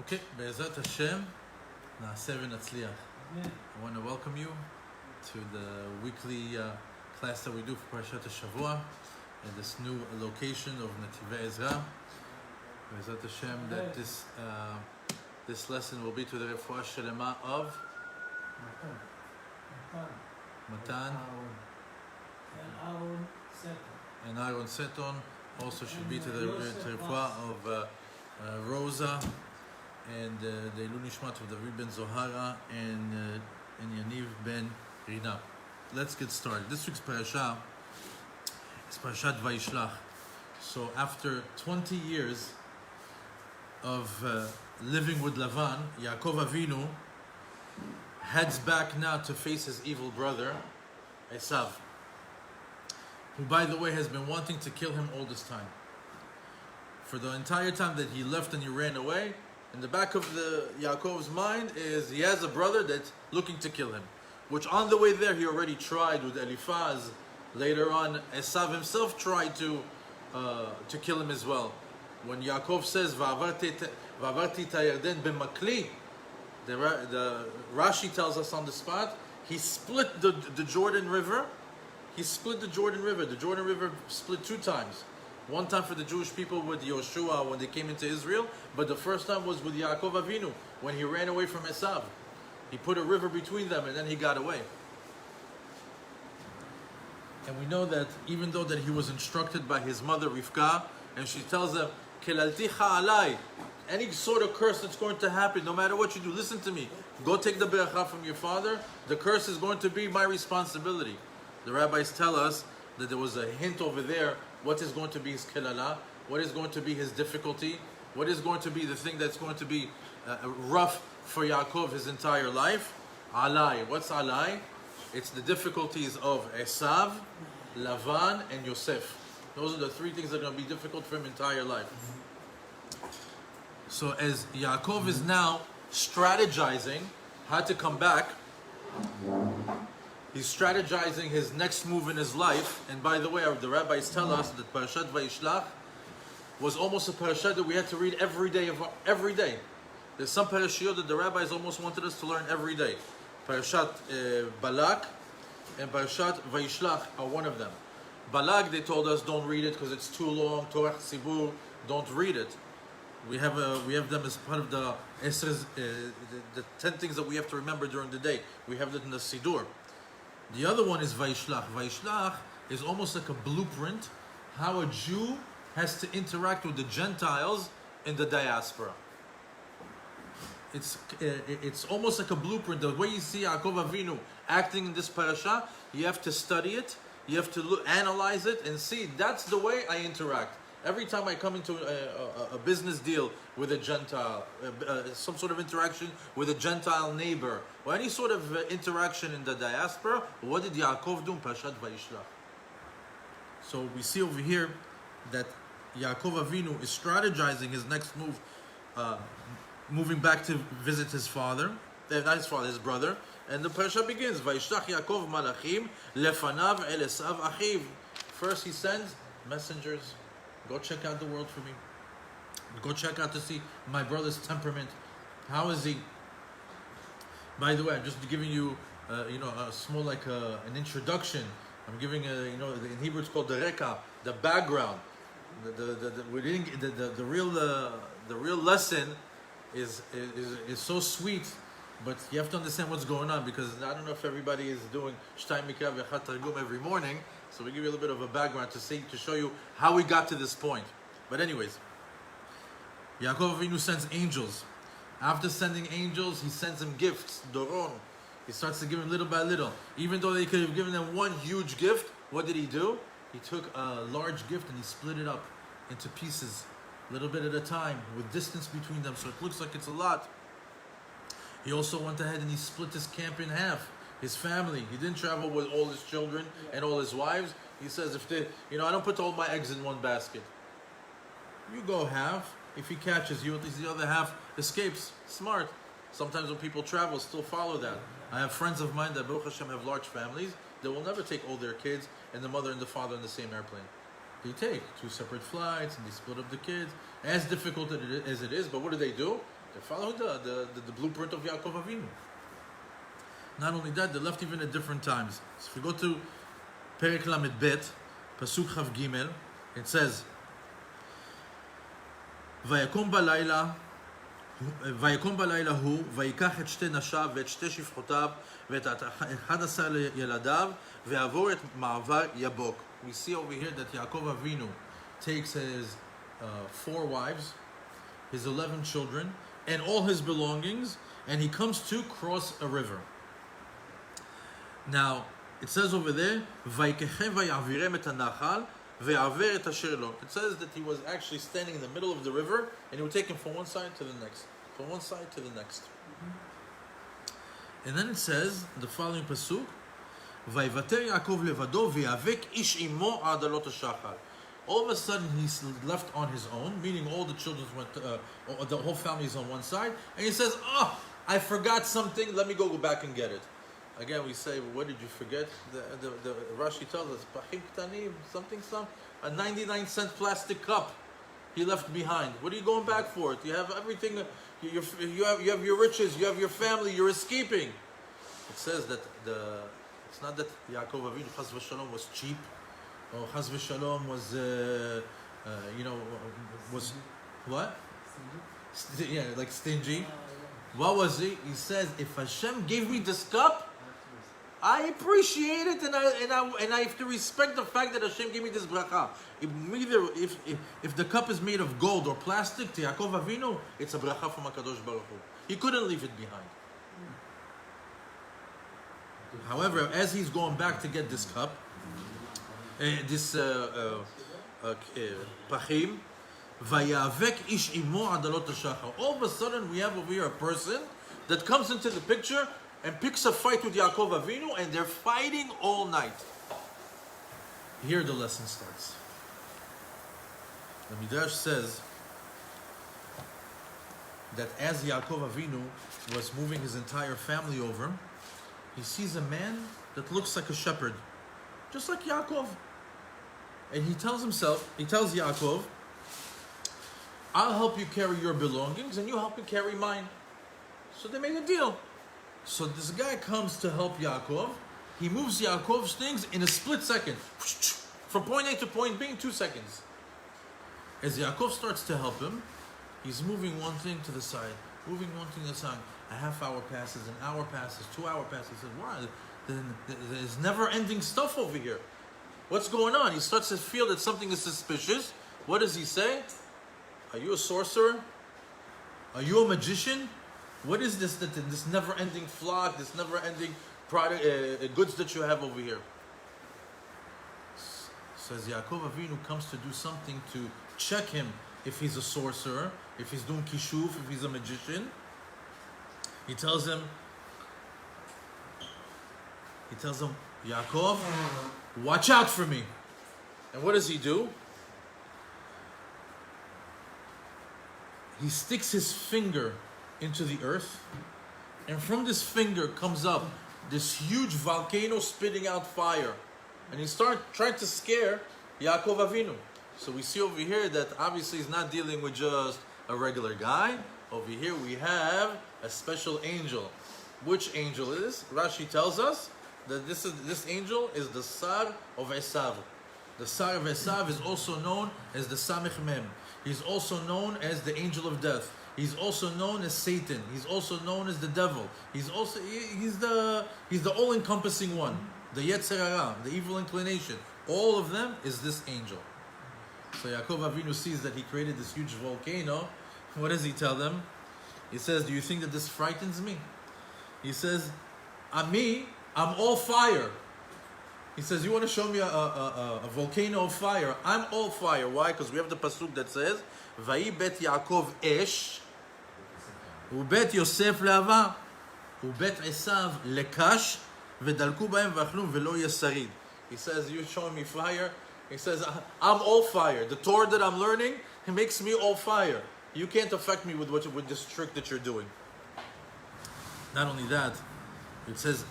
Okay, Be'ezrat Hashem, na'aseh v'natzliach. I want to welcome you to the weekly class that we do for Parashat Shavua at this new location of Nativei Ezra. Be'ezrat Hashem, that this lesson will be to the refuah shelema of Matan and Aaron Seton. Also should be to the refuah of Rosa and the Ilu Nishmat of David ben Zohara and Yaniv ben Rina. Let's get started. This week's parasha is Parashat Vayishlach. So after 20 years of living with Lavan, Yaakov Avinu heads back now to face his evil brother, Esav, who, by the way, has been wanting to kill him all this time. For the entire time that he left and he ran away, in the back of the Yaakov's mind is he has a brother that's looking to kill him, which on the way there he already tried with Eliphaz. Later on, Esav himself tried to kill him as well. When Yaakov says "Va'avarti ta'yarden b'makli," the Rashi tells us on the spot, he split the Jordan River. He split the Jordan River. The Jordan River split two times. One time for the Jewish people with Yoshua when they came into Israel, but the first time was with Yaakov Avinu when he ran away from Esav. He put a river between them and then he got away. And we know that even though that he was instructed by his mother Rivka, and she tells him, Kelalticha alai, any sort of curse that's going to happen, no matter what you do, listen to me. Go take the beracha from your father. The curse is going to be my responsibility. The rabbis tell us that there was a hint over there. What is going to be his kelala? What is going to be his difficulty? What is going to be the thing that's going to be rough for Yaakov his entire life? Alai. What's alai? It's the difficulties of Esav, Lavan, and Yosef. Those are the three things that are going to be difficult for him entire life. So as Yaakov is now strategizing how to come back, he's strategizing his next move in his life. And by the way, the rabbis tell us that Parashat Vayishlach was almost a parashat that we had to read every day. There's some parashiyot that the rabbis almost wanted us to learn every day. Parashat Balak and Parashat Vayishlach are one of them. Balak, they told us, don't read it because it's too long. Torah Tzibur, don't read it. We have them as part of the 10 things that we have to remember during the day. We have that in the Sidur. The other one is Vayishlach. Vayishlach is almost like a blueprint how a Jew has to interact with the Gentiles in the diaspora. It's almost like a blueprint. The way you see Yaakov Avinu acting in this parasha, you have to study it, you have to analyze it and see, that's the way I interact. Every time I come into a business deal with a Gentile, some sort of interaction with a Gentile neighbor, or any sort of interaction in the diaspora, what did Yaakov do in Parashat Vayishlach? So we see over here that Yaakov Avinu is strategizing his next move, moving back to visit his father, not his father, his brother, and the parasha begins, Vayishlach Yaakov malachim lefanav el Esav achiv. First he sends messengers. Go check out the world for me. Go check out to see my brother's temperament. How is he? By the way, I'm just giving you, a small an introduction. I'm giving in Hebrew it's called the reka, the background. The real lesson is so sweet, but you have to understand what's going on, because I don't know if everybody is doing Shtay Mikra v'Echad Targum every morning. So we give you a little bit of a background to show you how we got to this point. But anyways, Yaakov Avinu sends angels. After sending angels, he sends them gifts, doron. He starts to give them little by little. Even though they could have given them one huge gift, what did he do? He took a large gift and he split it up into pieces, a little bit at a time, with distance between them, so it looks like it's a lot. He also went ahead and he split his camp in half. His family. He didn't travel with all his children and all his wives. He says, I don't put all my eggs in one basket. You go half. If he catches you, at least the other half escapes. Smart. Sometimes when people travel, still follow that. I have friends of mine that, Baruch Hashem, have large families. They will never take all their kids and the mother and the father in the same airplane. They take 2 separate flights and they split up the kids. As difficult as it is, but what do? They're following the blueprint of Yaakov Avinu. Not only that, they left even at different times. So if we go to Perek Lamed Bet, Pasuk Chav Gimel, it says, ויקום בלילה הוא, ויקח את שתי נשיו ואת שתי שפחותיו ואת 11 ילדיו ויעבור את מעבר יבוק. We see over here that Yaakov Avinu takes his 4 wives, his 11 children, and all his belongings, and he comes to cross a river. Now, it says over there, ויקחם ויעבירם את הנחל ויעבר את אשר לו. It says that he was actually standing in the middle of the river, and he would take him from one side to the next, from one side to the next. And then it says, the following pasuk, ויוותר יעקב לבדו ויאבק איש עמו עד עלות השחר. All of a sudden he's left on his own, meaning all the children went, the whole family is on one side, and he says, oh, I forgot something, let me go back and get it. Again, we say, what did you forget? The Rashi tells us, pachim ktanim, something, a 99-cent plastic cup he left behind. What are you going back for? You have everything, you have your riches, you have your family, you're escaping. It says that it's not that Yaakov Avinu, Chas v'shalom, was cheap, or Chas v'shalom was, was, what? Stingy. Yeah, like stingy. What was he? He says, if Hashem gave me this cup, I appreciate it, and I have to respect the fact that Hashem gave me this bracha. If the cup is made of gold or plastic, to Yaakov Avinu, it's a bracha from HaKadosh Baruch Hu. He couldn't leave it behind. However, as he's going back to get this cup, this pachim, vayavek ish imo adalot hashachar. All of a sudden, we have over here a person that comes into the picture and picks a fight with Yaakov Avinu, and they're fighting all night. Here the lesson starts. The Midrash says that as Yaakov Avinu was moving his entire family over, he sees a man that looks like a shepherd, just like Yaakov. And he tells Yaakov, I'll help you carry your belongings, and you help me carry mine. So they made a deal. So this guy comes to help Yaakov. He moves Yaakov's things in a split second. From point A to point B in 2 seconds. As Yaakov starts to help him, he's moving one thing to the side, moving one thing to the side. A half hour passes, an hour passes, 2 hour passes. He says, wow, there's never-ending stuff over here. What's going on? He starts to feel that something is suspicious. What does he say? Are you a sorcerer? Are you a magician? What is this never-ending flock, this never-ending product, goods that you have over here? Says Yaakov Avinu comes to do something to check him if he's a sorcerer, if he's doing kishuf, if he's a magician. He tells him, Yaakov, watch out for me. And what does he do? He sticks his finger into the earth, and from this finger comes up this huge volcano spitting out fire, and he starts trying to scare Yaakov Avinu. So we see over here that obviously he's not dealing with just a regular guy. Over here we have a special angel. Which angel is? Rashi tells us that this angel is the Sar of Esav. The Sar of Esav is also known as the Samech Mem. He's also known as the angel of death. He's also known as Satan. He's also known as the devil. He's the all-encompassing one, the Yetzer Hara, the evil inclination. All of them is this angel. So Yaakov Avinu sees that he created this huge volcano. What does he tell them? He says, do you think that this frightens me? He says, I'm all fire. He says, you want to show me a volcano of fire? I'm all fire. Why? Because we have the pasuk that says, Vayi bet Yaakov esh, ubet Yosef le'ava, ubet Esav lekash, v'dalku b'hem v'achlum v'lo yasarid. He says, you're showing me fire. He says, I'm all fire. The Torah that I'm learning, it makes me all fire. You can't affect me with this trick that you're doing. Not only that, it says,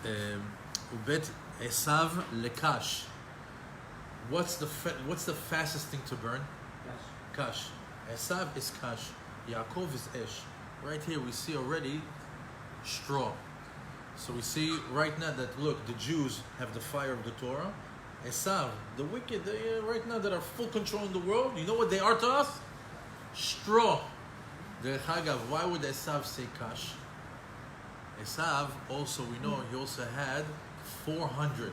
ubet Esav lekash. What's the fastest thing to burn? Kash. Esav is kash. Yaakov is Esh. Right here we see already straw. So we see right now that, look, the Jews have the fire of the Torah. Esav, the wicked, they, right now that are full control in the world, you know what they are to us? Straw. Derech Hagav, why would Esav say Kash? Esav also, we know, he also had 400.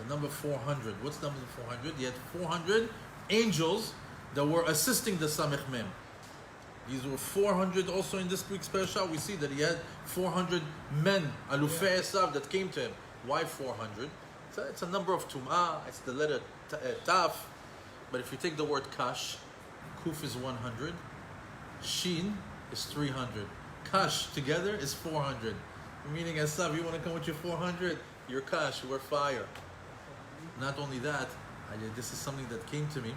The number 400. What's the number 400? He had 400 angels that were assisting the Samech Mem. These were 400 also in this week's parasha. We see that he had 400 men, Alufei Esav, that came to him. Why 400? It's a number of Tum'ah, it's the letter Taf. But if you take the word Kash, Kuf is 100, Shin is 300. Kash together is 400. Meaning, Esav, you want to come with your 400? You're Kash, we're fire. Not only that, this is something that came to me.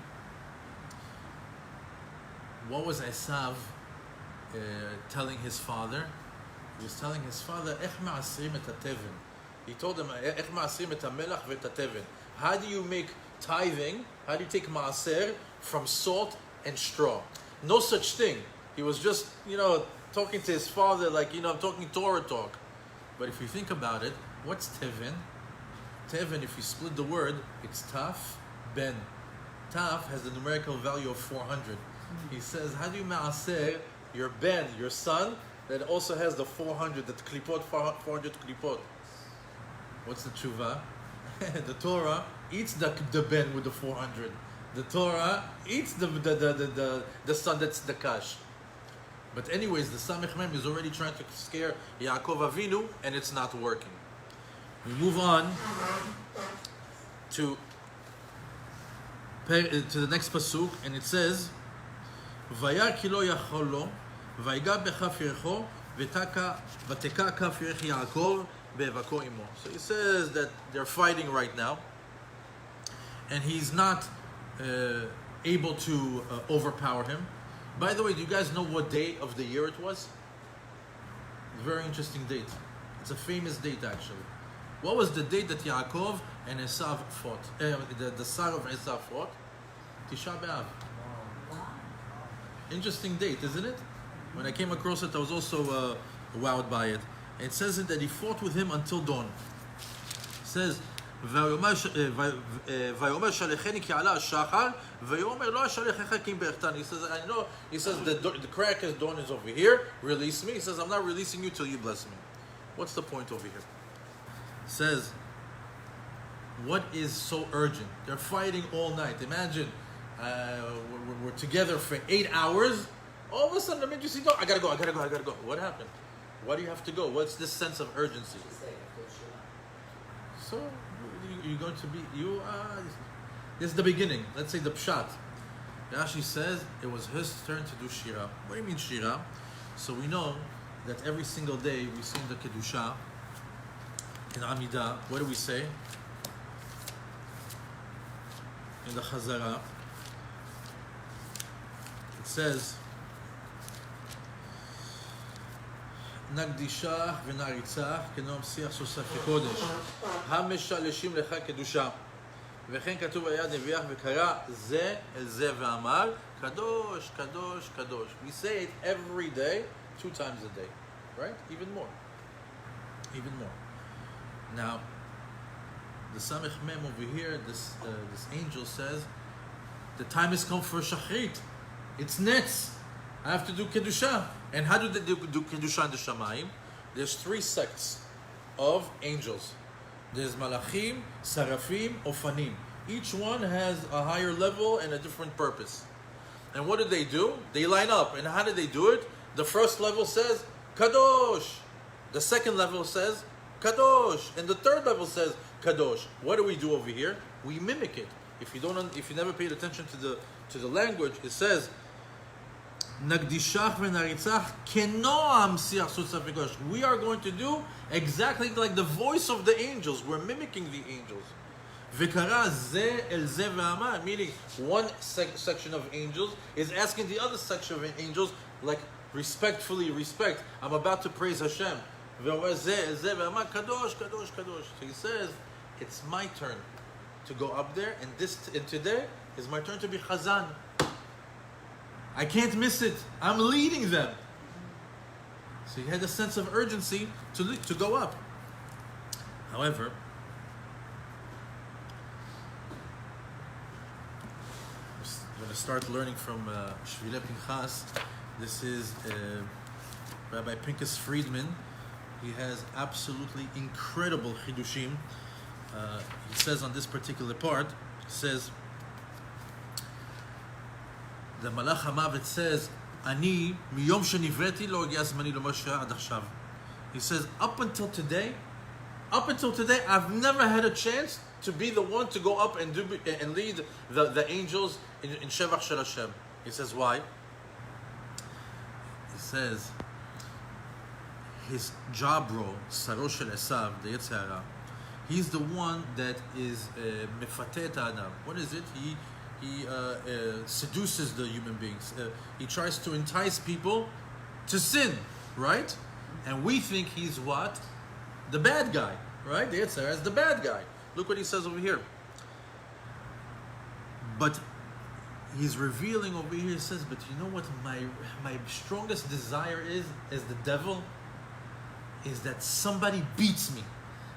What was Esav telling his father? He was telling his father, he told him, how do you make tithing? How do you take maaser from salt and straw? No such thing. He was just, talking to his father like, I'm talking Torah talk. But if you think about it, what's tevin? Tevin, if you split the word, it's taf, ben. Taf has the numerical value of 400. He says, how do you maaser your ben, your son, that also has the 400, that klipot, 400 klipot? What's the tshuva? The Torah eats the ben with the 400. The Torah eats the son that's the kash. But anyways, the Samech Mem is already trying to scare Yaakov Avinu, and it's not working. We move on to the next pasuk, and it says, "Vayar ki lo yachol lo, vayiga bechaf yerecho, v'teka kaf yerech Yaakov be'evako imo." So he says that they're fighting right now, and he's not able to overpower him. By the way, do you guys know what day of the year it was? Very interesting date. It's a famous date, actually. What was the date that Yaakov and Esav fought? The son of Esav fought? Tisha B'Av. Interesting date, isn't it? When I came across it, I was also wowed by it. It says that he fought with him until dawn. It says, ויאמר שלחני כי עלה השחר ויאמר לא אשלחך כי אם ברכתני. He says the crack of dawn is over here, release me. He says, I'm not releasing you till you bless me. What's the point over here? It says, what is so urgent? They're fighting all night. Imagine we're together for 8 hours. All of a sudden, I'm just I gotta go. What happened? Why do you have to go? What's this sense of urgency? So you're going to be this is the beginning. Let's say the pshat. Rashi says it was his turn to do shira. What do you mean shira? So we know that every single day we sing the kedusha in Amidah. What do we say in the Chazara? It says, נקדישך ונעריצך כנועם שיח סוסף לקודש המשלשים לך קדושה וכן כתוב היד נביח וקרא זה אל זה ואמר קדוש קדוש קדוש. We say it every day, 2 times a day, right? Even more. Now the Samech Mem over here, this angel says the time has come for Shachrit. It's Netz. I have to do Kedusha. And how do they do Kedusha in the Shamayim? There's 3 sects of angels. There's Malachim, Seraphim, Ofanim. Each one has a higher level and a different purpose. And what do? They line up. And how do they do it? The first level says, Kadosh. The second level says, Kadosh. And the third level says, Kadosh. What do we do over here? We mimic it. If you never paid attention to the language, it says, Nagdishach v'naritzach kenoam siach sutzaf v'kodesh. We are going to do exactly like the voice of the angels. We're mimicking the angels. V'kara ze el ze v'amar, meaning one section of angels is asking the other section of angels, like respectfully, respect. I'm about to praise Hashem. V'amar ze el ze v'amar kadosh kadosh kadosh. So he says, it's my turn to go up there, and today is my turn to be chazan. I can't miss it. I'm leading them. So he had a sense of urgency to go up. However, I'm going to start learning from Shvile Pinchas. This is Rabbi Pinchas Friedman. He has absolutely incredible chidushim. He says on this particular part, he says, the Malach HaMavet says, Ani miyom shenivreti lo hagia zmani l'Moshe ad achshav. He says, up until today, I've never had a chance to be the one to go up and lead the angels in Shevach Shel Hashem. He says, why? He says, his job role, Saro Shel Esav, the Yetzer Hara, he's the one that is mefateh et ha'adam. What is it? He seduces the human beings. He tries to entice people to sin, right? And we think he's what? The bad guy, right? The Yetzer Hara is the bad guy. Look what he says over here. But he's revealing over here, he says, but you know what my strongest desire is as the devil? Is that somebody beats me.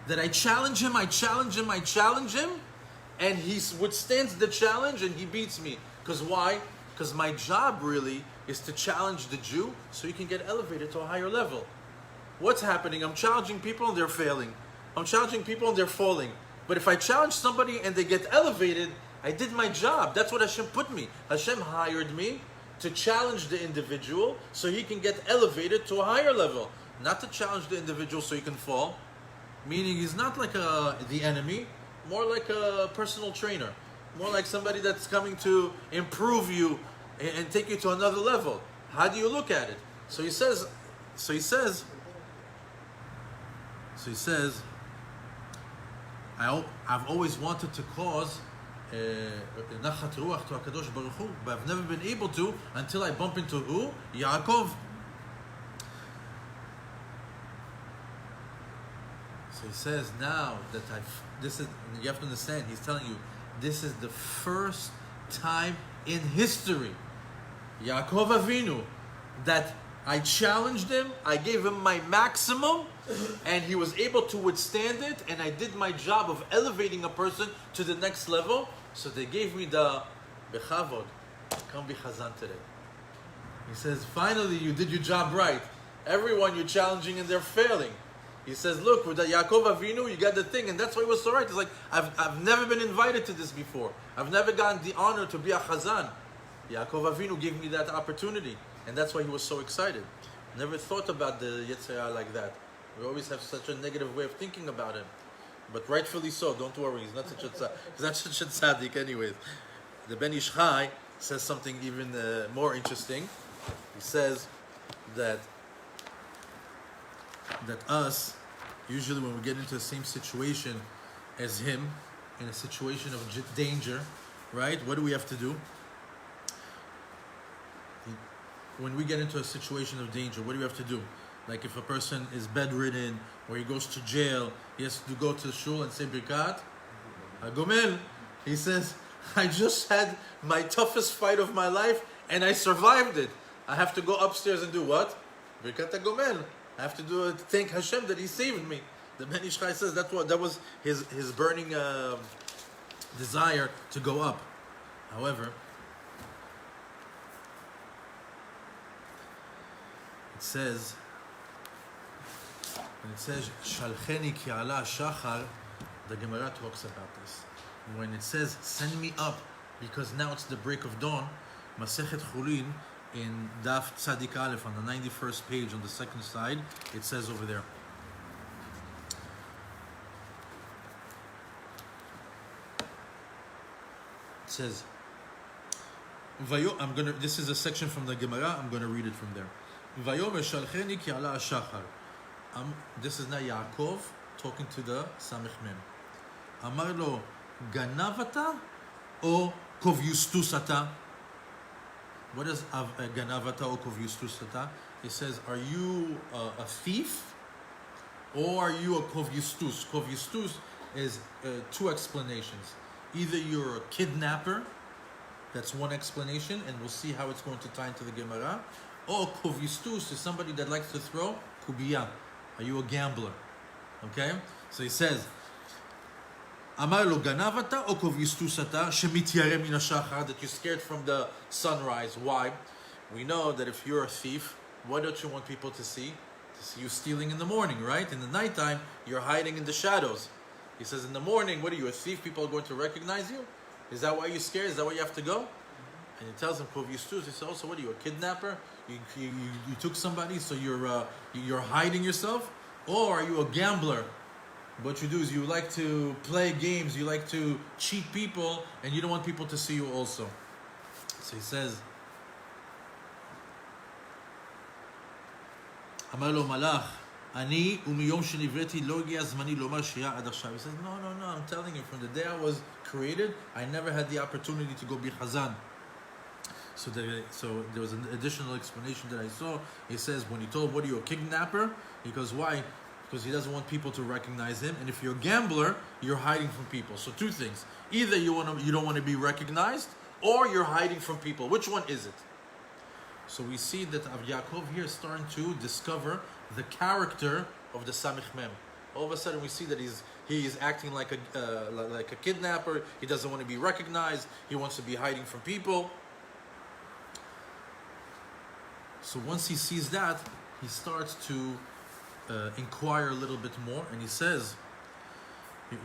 That I challenge him, and he withstands the challenge and he beats me. Because why? Because my job really is to challenge the Jew so he can get elevated to a higher level. What's happening? I'm challenging people and they're failing. I'm challenging people and they're falling. But if I challenge somebody and they get elevated, I did my job. That's what Hashem put me. Hashem hired me to challenge the individual so he can get elevated to a higher level. Not to challenge the individual so he can fall. Meaning he's not like the enemy, more like a personal trainer. More like somebody that's coming to improve you and take you to another level. How do you look at it? So he says, I've always wanted to cause nachat ruach to HaKadosh Baruch Hu, but I've never been able to until I bump into who? Yaakov. So he says now that you have to understand, he's telling you, this is the first time in history, Yaakov Avinu, that I challenged him, I gave him my maximum, and he was able to withstand it, and I did my job of elevating a person to the next level. So they gave me the Bechavod, come be Chazan today. He says, finally you did your job right. Everyone you're challenging and they're failing. He says, look, with the Yaakov Avinu, you got the thing, and that's why it was so right. It's like, I've never been invited to this before. I've never gotten the honor to be a Chazan. Yaakov Avinu gave me that opportunity, and that's why he was so excited. Never thought about the Yetzer Hara like that. We always have such a negative way of thinking about him. But rightfully so, don't worry, he's not such a tzaddik anyways. The Ben Ish Chai says something even more interesting. He says that us, usually when we get into the same situation as him, in a situation of danger, right? What do we have to do? When we get into a situation of danger, what do we have to do? Like if a person is bedridden or he goes to jail, he has to go to the shul and say Birkat Hagomel. He says, I just had my toughest fight of my life and I survived it. I have to go upstairs and do what? Birkat Hagomel. I have to thank Hashem that He saved me. The Ben Ish Chai says that was his burning desire to go up. However, it says Shalcheni ki ala shachar, the Gemara talks about this. When it says send me up because now it's the break of dawn, Masechet Chulin in Daf Tzadik Aleph on the 91st page on the second side, it says over there. It says, this is a section from the Gemara, I'm going to read it from there. Vayomer shalcheni ki ala shachar. This is now Yaakov talking to the Samech Mem. Amar lo ganavata o kovyustusata. What is ganavata o kovyustusata? It says, are you a thief or are you a kovyustus? Kovyustus is two explanations. Either you're a kidnapper That's one explanation, and we'll see how it's going to tie into the Gemara. Or kovistus is somebody that likes to throw kubiya. Are you a gambler? Okay? So he says, Amar lo ganavata o kovistus ata shemityare min hashachar, that you're scared from the sunrise. Why? We know that if you're a thief, what don't you want people to see? To see you stealing in the morning, right? In the nighttime, you're hiding in the shadows. He says, in the morning, what are you, a thief? People are going to recognize you? Is that why you're scared? Is that why you have to go? And he tells him, he says, also, what are you, a kidnapper? You took somebody, so you're hiding yourself? Or are you a gambler? What you do is you like to play games, you like to cheat people, and you don't want people to see you also. So he says, Amar lo malach, ani umiyom shenivretti lo gi'a zmani lomar shia ad achshav. He says, no, I'm telling you, from the day I was created, I never had the opportunity to go be chazan. So there was an additional explanation that I saw. He says, when he told, what are you, a kidnapper? He goes, why? Because he doesn't want people to recognize him. And if you're a gambler, you're hiding from people. So two things. Either you don't want to be recognized, or you're hiding from people. Which one is it? So we see that Yaakov here is starting to discover the character of the Samech Mem. All of a sudden we see that he is acting like a kidnapper. He doesn't want to be recognized. He wants to be hiding from people. So once he sees that, he starts to inquire a little bit more, and he says,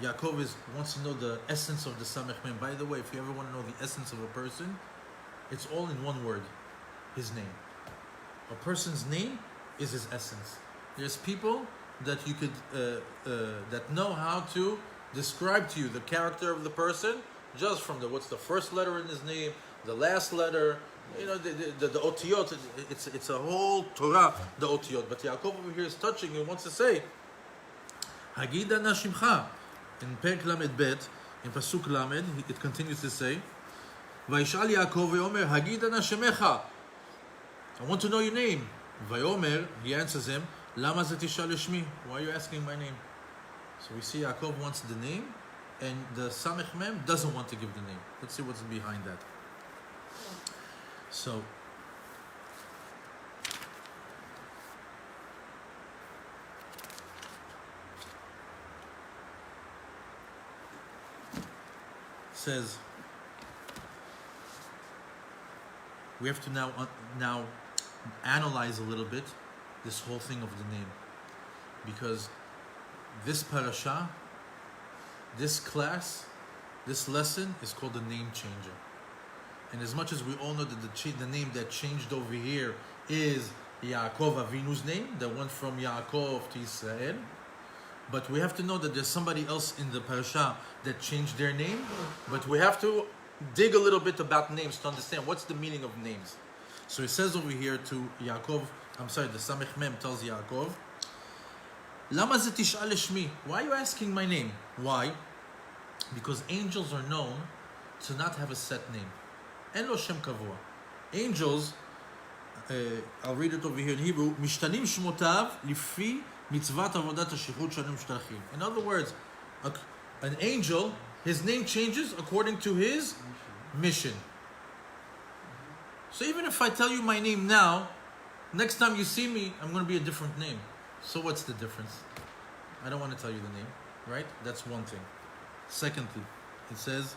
Yaakov wants to know the essence of the Samech Mem. By the way, if you ever want to know the essence of a person, it's all in one word: his name. A person's name is his essence. There's people that you could that know how to describe to you the character of the person just from what's the first letter in his name, the last letter. You know, the otiyot, it's a whole Torah, the otiyot. But Yaakov over here is touching and wants to say, Hagida na shimcha. In Perek Lamed Bet, in Pasuk Lamed, it continues to say, Vayishal Yaakov Vayomer, Hagida na shemecha. I want to know your name. Vayomer, he answers him, Lama ze tishal shmi? Why are you asking my name? So we see Yaakov wants the name, and the Samech Mem doesn't want to give the name. Let's see what's behind that. So, says we have to now analyze a little bit this whole thing of the name, because this parasha, this class, this lesson is called the name changer. And as much as we all know that the name that changed over here is Yaakov Avinu's name, that went from Yaakov to Israel, but we have to know that there's somebody else in the parasha that changed their name, but we have to dig a little bit about names to understand what's the meaning of names. So it says over here to Yaakov, the Samech Mem tells Yaakov, Lama ze tish'al shmi? Why are you asking my name? Why? Because angels are known to not have a set name. En lo shem kavua. Angels, I'll read it over here in Hebrew, Mishtanim shmotav lifi mitzvat avodat hashichut shanim shtalachim. In other words, an angel, his name changes according to his mission. So even if I tell you my name now, next time you see me, I'm going to be a different name. So what's the difference? I don't want to tell you the name, right? That's one thing. Secondly, it says,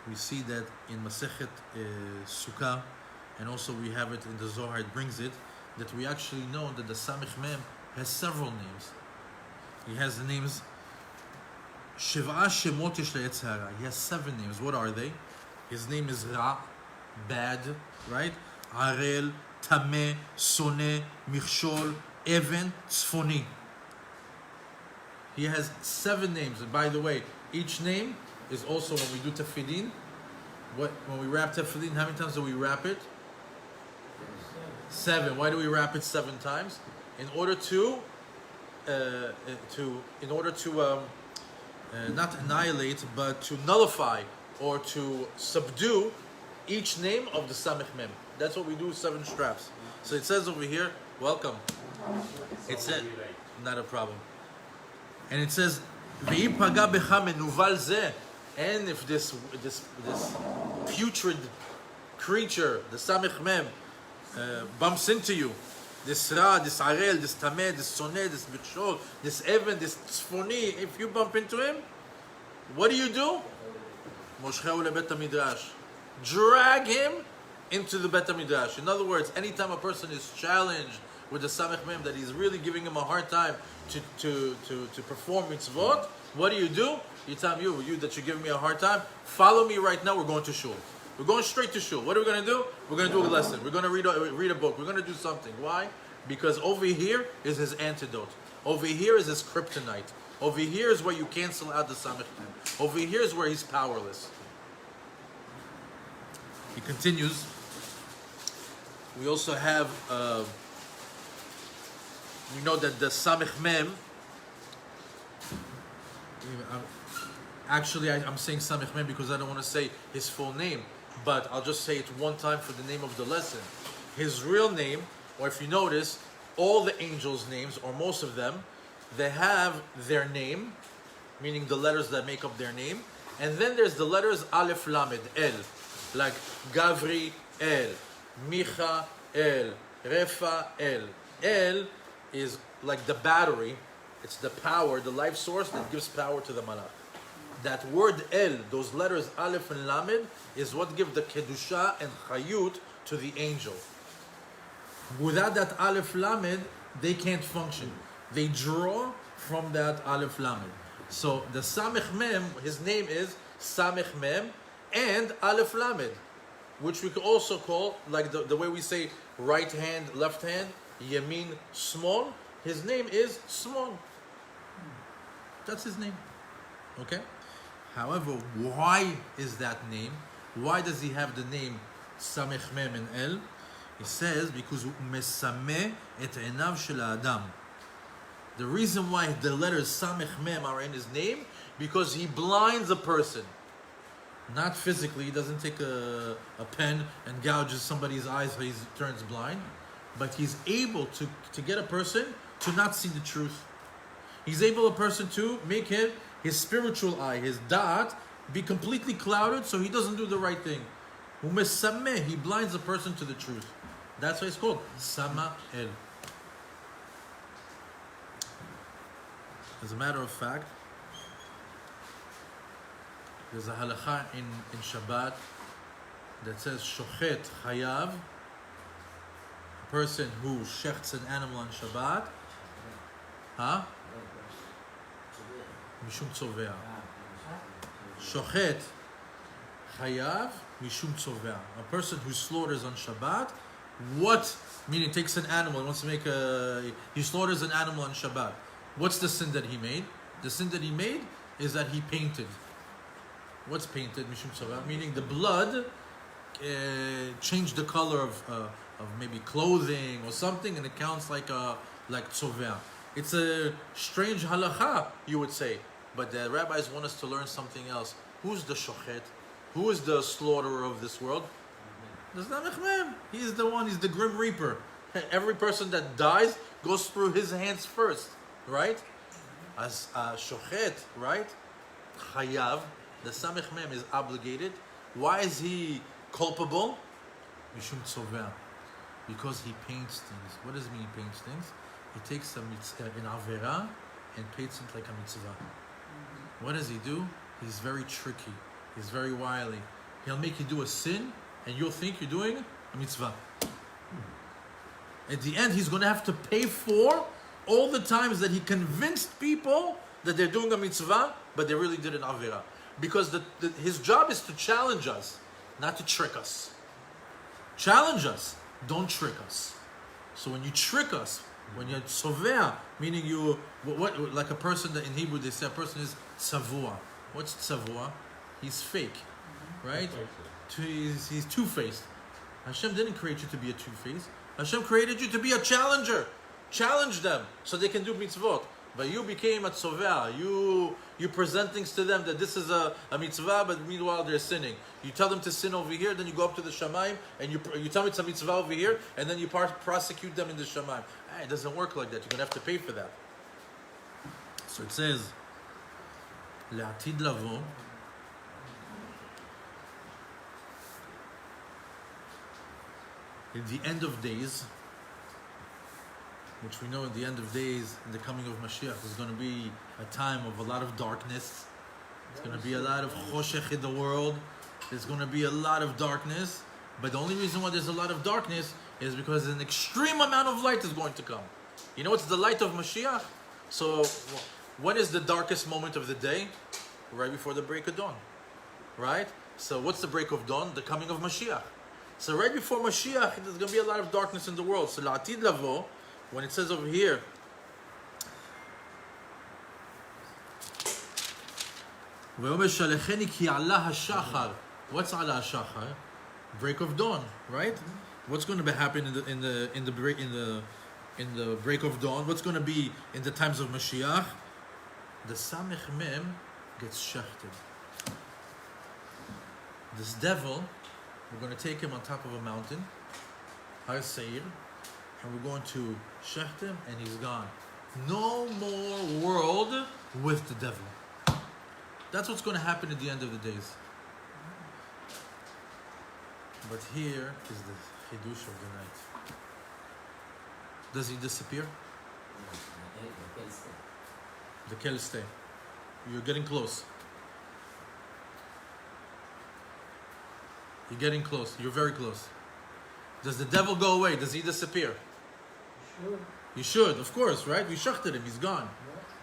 we see that in Masechet Sukkah, and also we have it in the Zohar, it brings it, that we actually know that the Samech Mem has several names. He has the names Shiv'a Shemot Yesh LaYetzer Hara. He has 7 names. What are they? His name is Ra, bad, right? Arel, Tameh, Soneh, Michshol, Even, Tzfoni. He has 7 names. And by the way, each name is also, when we do tefillin, when we wrap tefillin, how many times do we wrap it? 7. Why do we wrap it 7 times? In order to not annihilate, but to nullify or to subdue each name of the Samech Mem. That's what we do, 7 straps. So it says over here, welcome. It said, not a problem. And it says, ואם פגע בך מנוול זה, and if this putrid creature, the Samech Mem, bumps into you, this Ra, this Arel, this Tameh, this Soneh, this Bichol, this Evan, this Tzfoni, if you bump into him, what do? Moshcheu lebet HaMidrash. Drag him into the Bet HaMidrash. In other words, anytime a person is challenged with the Samech Mem that he's really giving him a hard time to perform mitzvot, what do? You tell him, you that you're giving me a hard time, follow me right now, we're going to shul. We're going straight to shul. What are we going to do? We're going to do a lesson. We're going to read a book. We're going to do something. Why? Because over here is his antidote. Over here is his kryptonite. Over here is where you cancel out the Samech Mem. Over here is where he's powerless. He continues. We also have, we know that the Samech Mem, actually I'm saying Samech Mem because I don't want to say his full name, but I'll just say it one time for the name of the lesson. His real name, or if you notice, all the angels' names, or most of them, they have their name, meaning the letters that make up their name, and then there's the letters Aleph Lamed, El, like Gavri, El, Micha, El, Refa, El. El is like the battery, it's the power, the life source that gives power to the Malach. That word El, those letters Aleph and Lamed, is what give the Kedusha and Chayut to the angel. Without that Aleph Lamed, they can't function. They draw from that Aleph Lamed. So the Samech Mem, his name is Samech Mem and Aleph Lamed, which we could also call, like the way we say right hand, left hand, Yamin, small. His name is Small. That's his name. Okay? However, why is that name? Why does he have the name Samech Mem and El? He says because Mesameh et enav shel Adam. The reason why the letters Samech Mem are in his name, because he blinds a person. Not physically, he doesn't take a pen and gouges somebody's eyes so he turns blind, but he's able to get a person to not see the truth. He's able a person to make his spiritual eye, his da'at, be completely clouded so he doesn't do the right thing. Umesameh, he blinds a person to the truth. That's why it's called Sama El. As a matter of fact, there's a halacha in Shabbat that says Shochet Chayav, a person who shechts an animal on Shabbat, Mishum Tzovea. Shochet Chayav Mishum Tzovea. A person who slaughters on Shabbat, meaning takes an animal, he wants to make he slaughters an animal on Shabbat. What's the sin that he made? The sin that he made is that he painted. What's painted? Mishum Tzovea, meaning the blood changed the color of maybe clothing or something, and it counts like tzovea. It's a strange halacha, you would say, but the rabbis want us to learn something else. Who's the shochet? Who is the slaughterer of this world? The Samech Mem. He's the one. He's the Grim Reaper. Every person that dies goes through his hands first, right? As shochet, right? Chayav. The Samech Mem is obligated. Why is he culpable? Mishum Tzovea. Because he paints things. What does it mean he paints things? He takes an avera and paints it like a mitzvah. What does he do? He's very tricky. He's very wily. He'll make you do a sin and you'll think you're doing a mitzvah. At the end, he's going to have to pay for all the times that he convinced people that they're doing a mitzvah, but they really did an avera. Because his job is to challenge us, not to trick us. Challenge us, don't trick us. So when you trick us, when you're tzovea, meaning you, like a person that in Hebrew they say a person is tzavua. What's tzavua? He's fake, right? He's two-faced. Hashem didn't create you to be a two-faced. Hashem created you to be a challenger. Challenge them so they can do mitzvot. But you became a tzovea. You present things to them that this is a mitzvah, but meanwhile they're sinning. You tell them to sin over here, then you go up to the shamayim, and you tell them it's a mitzvah over here, and then you prosecute them in the shamayim. It doesn't work like that. You're going to have to pay for that. So it says, לעתיד לבוא, in the end of days, which we know in the end of days, in the coming of Mashiach, is going to be a time of a lot of darkness. It's going to be a lot of choshech in the world. There's going to be a lot of darkness. But the only reason why there's a lot of darkness is because an extreme amount of light is going to come. You know what's the light of Mashiach? So, when is the darkest moment of the day? Right before the break of dawn. Right? So, what's the break of dawn? The coming of Mashiach. So, right before Mashiach, there's going to be a lot of darkness in the world. So, la'atid lavo, when it says over here, what's ala hashachar? Break of dawn, right? What's going to happen in the break of dawn? What's going to be in the times of Mashiach? The Samech Mem gets shechted. This devil, we're going to take him on top of a mountain, Har Seir, and we're going to shecht him, and he's gone. No more world with the devil. That's what's going to happen at the end of the days. But here is the chidush of the night. Does he disappear? The kel stay. You're getting close. You're getting close. You're very close. Does the devil go away? Does he disappear? Sure. You should, of course, right? We shechted him. He's gone.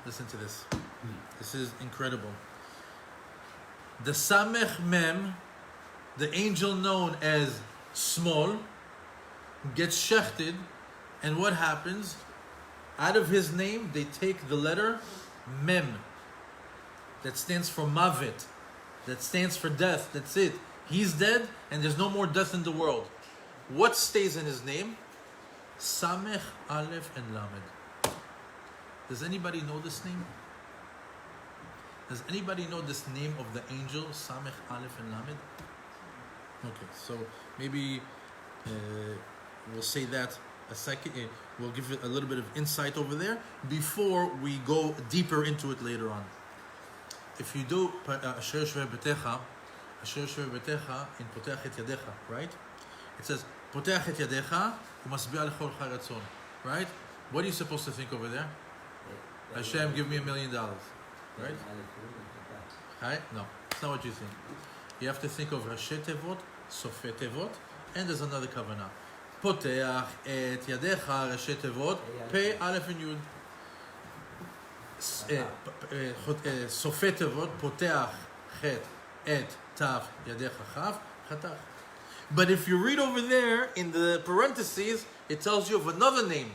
Listen to this. This is incredible. The Samech Mem, the angel known as small, gets shechted, and what happens? Out of his name, they take the letter Mem. That stands for Mavet. That stands for death. That's it. He's dead, and there's no more death in the world. What stays in his name? Samech, Aleph, and Lamed. Does anybody know this name? Does anybody know this name of the angel, Samech, Aleph, and Lamed? Okay, so maybe we'll say that a second. We'll give it a little bit of insight over there before we go deeper into it later on. If you do Asher Shvei Betecha in Poteach et Yadecha, right? It says Poteach et Yadecha umasbi'a lechol chai ratzon, right? What are you supposed to think over there? Hashem, give me $1 million, right? Right? No, it's not what you think. You have to think of Rashi Tevot, Sofet Tevot, and there's another kavanah. Poteach et Yadecha Rashi Tevot, Pe Aleph and Yud. Sofet Tevot, Poteach Chet et Tav Yadecha Chav Chatach. But if you read over there in the parentheses, it tells you of another name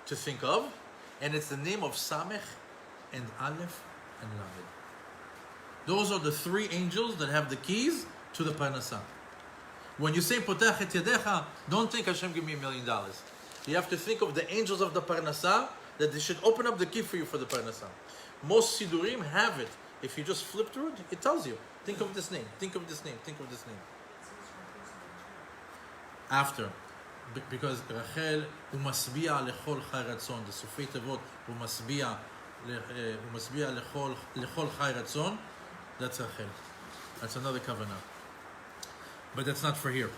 to think of, and it's the name of Samech and Aleph and Lamed. Those are the three angels that have the keys to the Parnasah. When you say Potach et Yadecha, don't think Hashem give me $1 million. You have to think of the angels of the Parnasah, that they should open up the key for you for the Parnasah. Most Sidurim have it. If you just flip through it, it tells you. Think of this name, think of this name, think of this name. After. Because Rachel umasbi'a lechol chai ratzon, the Sofei Tevot umasbi'a lechol chai ratzon, that's Rachel. That's another kavanah. But that's not for here.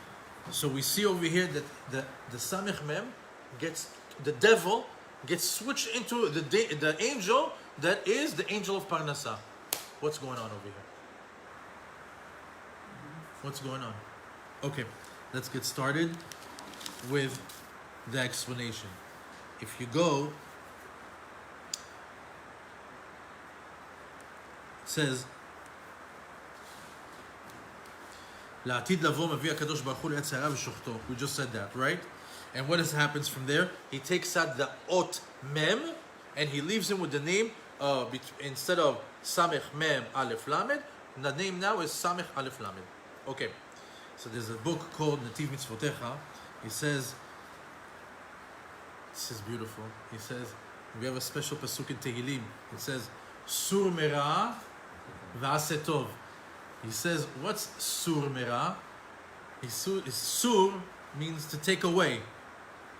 So we see over here that the Samech Mem gets, the devil gets switched into the angel that is the angel of Parnasah. What's going on over here? What's going on? Okay, let's get started with the explanation. If you go, it says, לעתיד לבוא מביא הקדוש ברוך הוא לעץ הרע ושוחטו. We just said that, right? And what happens from there? He takes out the ot mem and he leaves him with the name instead of Samech Mem Aleph Lamed. The name now is Samech Aleph Lamed. Okay, so there's a book called Nativ Mitzvotecha. He says, this is beautiful. He says, we have a special pasuk in Tehillim. It says, Sur Mera V'aseh Tov. He says, what's Sur Mera? Sur means to take away.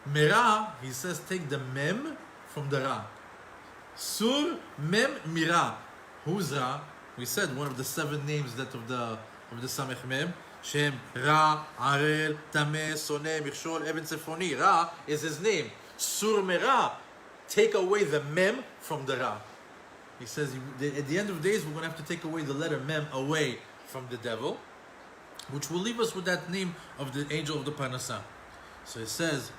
Mera, he says, take the Mem from the Ra. Sur Mem Mira. Who's Ra? We said one of the 7 names that of the Samech Mem. Shem Ra, Arel, Tameh, Soneh, Michshol, Eben Tzefoni. Ra is his name. Sur Mera. Take away the Mem from the Ra. He says at the end of days we're going to have to take away the letter Mem away from the devil, which will leave us with that name of the angel of the Parnassah. So it says,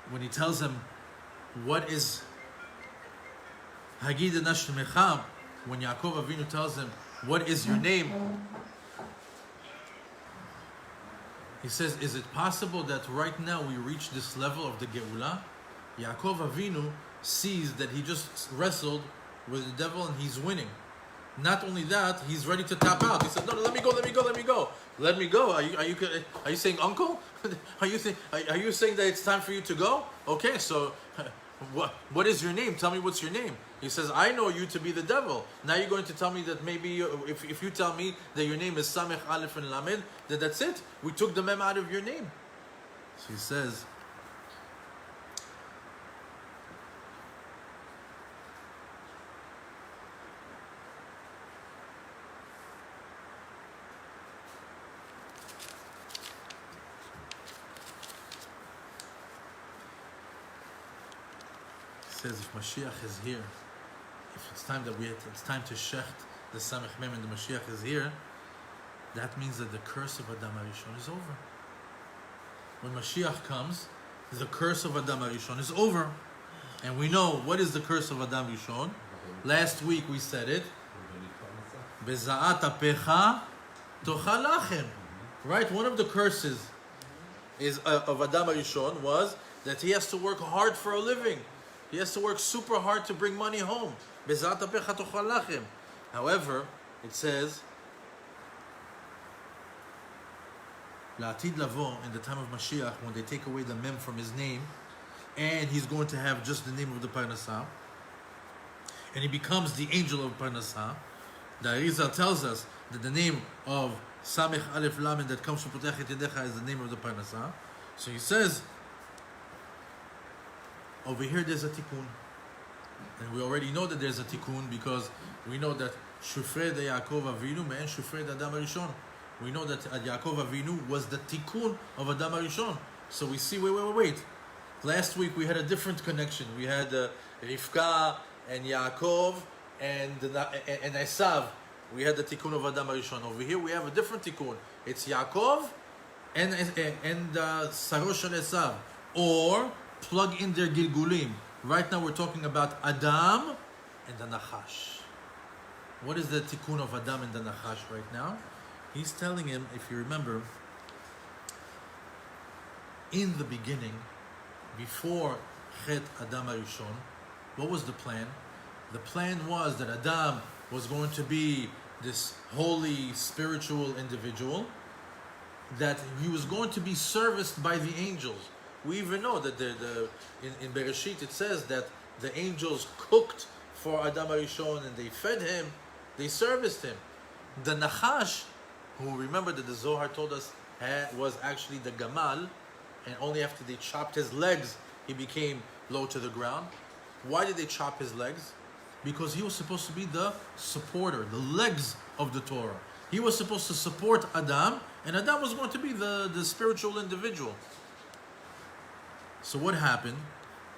when he tells him, what is Hagid Nashmecha, when Yaakov Avinu tells him, what is your name? He says, is it possible that right now we reach this level of the Geulah? Yaakov Avinu sees that he just wrestled with the devil and he's winning. Not only that, he's ready to tap out. He said, no, let me go. Let me go. Are you saying uncle? Are you saying that it's time for you to go? Okay, so what is your name? Tell me what's your name. He says, I know you to be the devil. Now you're going to tell me that maybe if you tell me that your name is Samech Aleph and Lamed, that's it. We took the mem out of your name. So he says, if Mashiach is here, if it's time to shecht the Samech Mem and the Mashiach is here, that means that the curse of Adam HaRishon is over. When Mashiach comes, the curse of Adam HaRishon is over. And we know what is the curse of Adam HaRishon. Last week we said it. Beza'at apecha tochal lachem. Right? One of the curses of Adam HaRishon was that he has to work hard for a living. He has to work super hard to bring money home. However, it says, La'atid lavo, in the time of Mashiach, when they take away the mem from his name, and he's going to have just the name of the Parnassah, and he becomes the angel of Parnassah, the Arizal tells us that the name of Samech Aleph Lamed that comes from Potech Et Yedecha is the name of the Parnassah. So he says, over here there's a tikkun, and we already know that there's a tikkun because we know that Shufrei de Yaakov Avinu me'en Shufrei de Adam HaRishon. We know that Yaakov Avinu was the tikkun of Adam HaRishon. So we see, wait. Last week we had a different connection. We had Rivka and Yaakov and Esav. We had the tikkun of Adam HaRishon. Over here we have a different tikkun. It's Yaakov and Sarosh and Esav, or plug in their Gilgulim. Right now we're talking about Adam and the Nachash. What is the tikkun of Adam and the Nachash right now? He's telling him, if you remember, in the beginning, before Chet Adam HaRishon, what was the plan? The plan was that Adam was going to be this holy, spiritual individual, that he was going to be serviced by the angels. We even know that in Bereshit it says that the angels cooked for Adam HaRishon and they fed him, they serviced him. The Nachash, who remember that the Zohar told us was actually the Gamal, and only after they chopped his legs he became low to the ground. Why did they chop his legs? Because he was supposed to be the supporter, the legs of the Torah. He was supposed to support Adam, and Adam was going to be the spiritual individual. So what happened?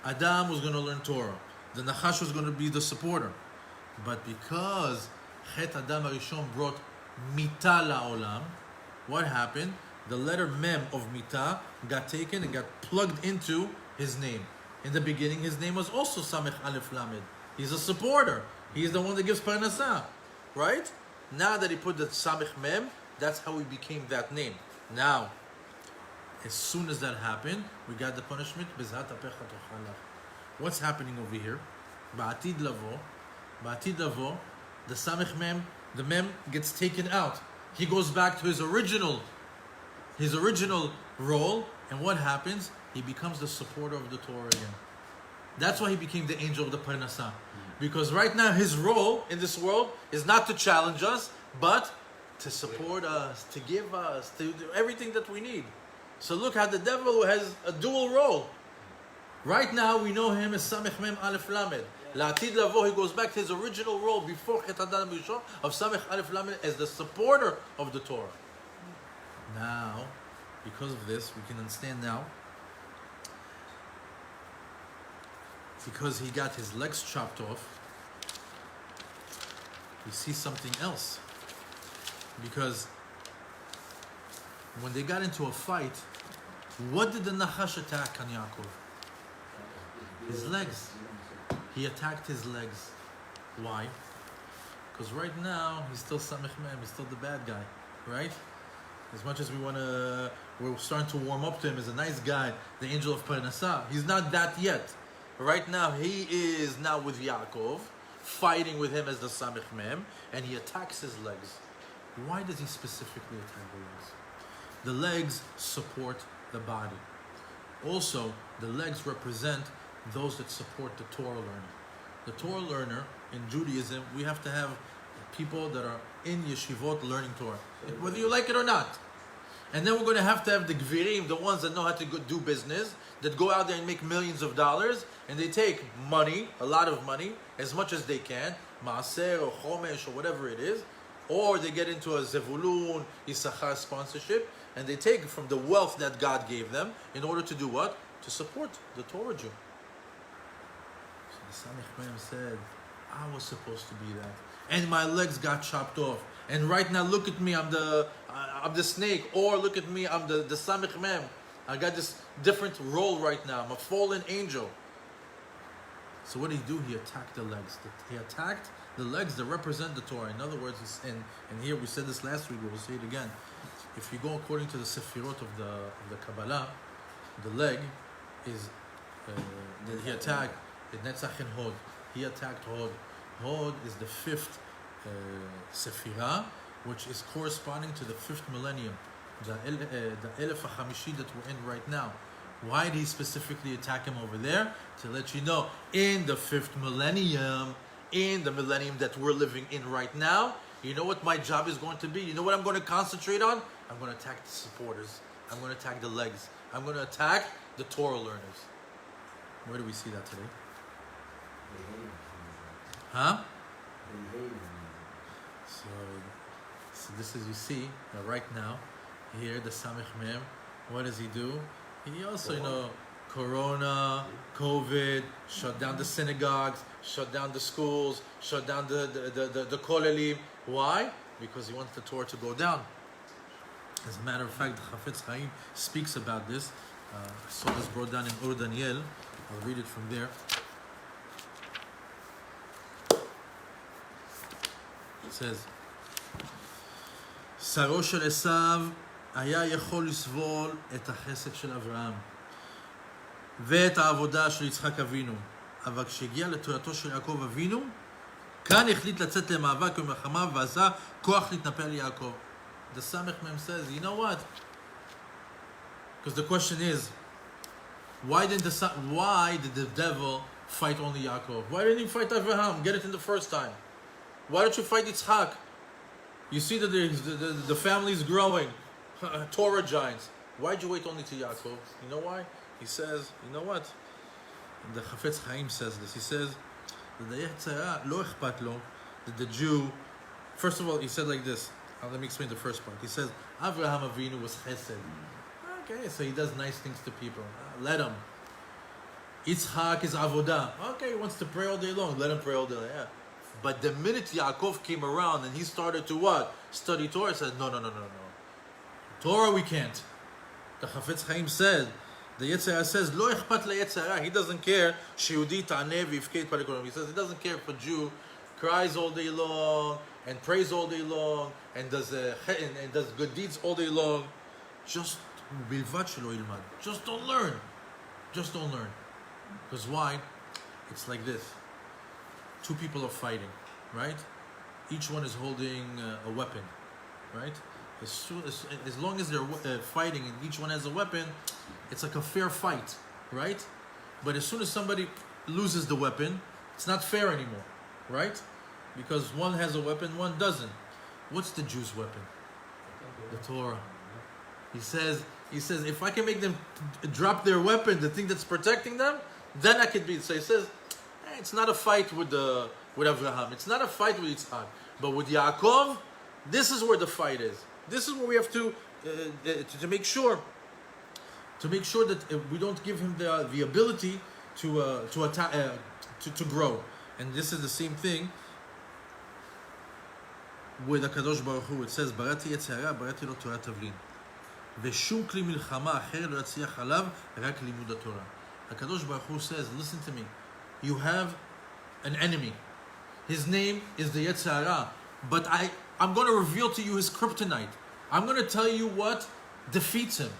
Adam was going to learn Torah. The Nachash was going to be the supporter. But because Chet Adam HaRishon brought Mita la'olam, what happened? The letter Mem of Mita got taken and got plugged into his name. In the beginning, his name was also Samech Aleph Lamed. He's a supporter. He's the one that gives Parnassah. Right? Now that he put the Samech Mem, that's how he became that name. Now, as soon as that happened, we got the punishment. What's happening over here? Ba'atid lavo, the Samech Mem, the Mem gets taken out. He goes back to his original role, and what happens? He becomes the supporter of the Torah again. That's why he became the angel of the Parnassah. Because right now his role in this world is not to challenge us, but to support us, to give us, to do everything that we need. So look how the devil has a dual role. Right now, we know him as Samech Mem Aleph Lamed. La'atid Lavo, he goes back to his original role before Chet Hadan B'Yishon of Samech Aleph Lamed as the supporter of the Torah. Now, because of this, we can understand now, because he got his legs chopped off, we see something else. Because when they got into a fight, what did the Nachash attack on Yaakov? His legs. He attacked his legs. Why? Because right now, he's still Samech Mem, he's still the bad guy, right? As much as we're starting to warm up to him as a nice guy, the angel of Parnasah, he's not that yet. Right now, he is now with Yaakov, fighting with him as the Samech Mem, and he attacks his legs. Why does he specifically attack the legs? The legs support the body. Also, the legs represent those that support the Torah learner. The Torah learner, in Judaism, we have to have people that are in yeshivot learning Torah, whether you like it or not. And then we're going to have the gvirim, the ones that know how to do business, that go out there and make millions of dollars, and they take money, a lot of money, as much as they can, maaser or chomesh or whatever it is, or they get into a zevulun, Issachar sponsorship, and they take from the wealth that God gave them in order to do what? To support the Torah Jew. So the Samech Mem said, I was supposed to be that, and my legs got chopped off. And right now, look at me, I'm the snake, or look at me, I'm the Samech Mem. I got this different role right now. I'm a fallen angel. So what did he do? He attacked the legs. He attacked the legs that represent the Torah. In other words, and here we said this last week, but we'll say it again. If you go according to the Sefirot of the Kabbalah, the leg is that he attacked the Netzach and Hod. He attacked Hod. Hod is the fifth Sephirah, which is corresponding to the fifth millennium, the Elef HaChamishi that we're in right now. Why did he specifically attack him over there? To let you know, in the fifth millennium, in the millennium that we're living in right now, you know what my job is going to be? You know what I'm going to concentrate on? I'm going to attack the supporters. I'm going to attack the legs. I'm going to attack the Torah learners. Where do we see that today? Huh? So this is, you see, right now, here, the Samech Mem, what does he do? He also, Corona, COVID, shut down the synagogues, shut down the schools, shut down the kolelim. Why? Because he wants the Torah to go down. As a matter of fact, the Chafetz Chaim speaks about this. I saw this brought down in Ur Daniel. I'll read it from there. It says, שרו של עשיו היה יכול לסבול את החסד של אברהם ואת העבודה של יצחק אבינו, אבל כשהגיע לתורתו של יעקב אבינו, כאן החליט לצאת למאבק ומלחמה ועשה כוח להתנפל ליעקב. The Samech Mem says, you know what? Because the question is, why did the devil fight only Yaakov? Why didn't he fight Abraham? Get it in the first time. Why don't you fight Yitzhak? You see that the family is growing. Torah giants. Why'd you wait only to Yaakov? You know why? He says, you know what? The Chafetz Chaim says this. He says that the Yetzirah lo echpat lo, that the Jew, first of all, he said like this. Let me explain the first part. He says, Avraham Avinu was chesed. Okay, so he does nice things to people. Let him. Yitzhak is avodah. Okay, he wants to pray all day long. Let him pray all day long. Yeah. But the minute Yaakov came around and he started to what? Study Torah, he said, no. Torah we can't. The Chafetz Chaim said, the Yetzirah says, lo echpat leYetzirah. He doesn't care. Sheyudi ta'aneh v'yifkei palikolam. He says, he doesn't care if a Jew cries all day long and prays all day long and does good deeds all day long. Just bilvat shelo yilmad. Just don't learn. Just don't learn. Because why? It's like this. Two people are fighting, right? Each one is holding a weapon, right? As long as they're fighting and each one has a weapon, it's like a fair fight, right? But as soon as somebody loses the weapon, it's not fair anymore, right? Because one has a weapon, one doesn't. What's the Jew's weapon? The Torah. He says, if I can make them drop their weapon, the thing that's protecting them, then I could be. So he says, it's not a fight with Avraham. It's not a fight with Yitzhak. But with Yaakov, this is where the fight is. This is where we have to make sure that we don't give him the ability to attack, to grow. And this is the same thing with HaKadosh Baruch Hu. It says, Barati Yetz Hara, Barati Lo Torah Tavlin. V'shum kli milchama acher lo yatzliach alav, rak limud haTorah. HaKadosh Baruch Hu says, listen to me. You have an enemy. His name is the Yetz Hara. But I'm going to reveal to you his kryptonite. I'm going to tell you what defeats him.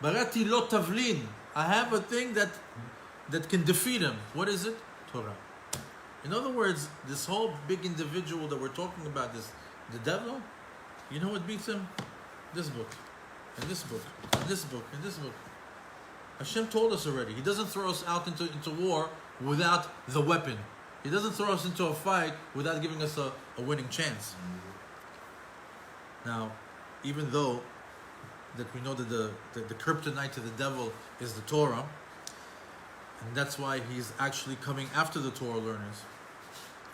Barati lo tavlin. I have a thing that can defeat him. What is it? Torah. In other words, this whole big individual that we're talking about, the devil, you know what beats him? This book, and this book, and this book, and this book. Hashem told us already. He doesn't throw us out into war without the weapon. He doesn't throw us into a fight without giving us a winning chance. Now, even though that we know that the kryptonite to the devil is the Torah, and that's why he's actually coming after the Torah learners.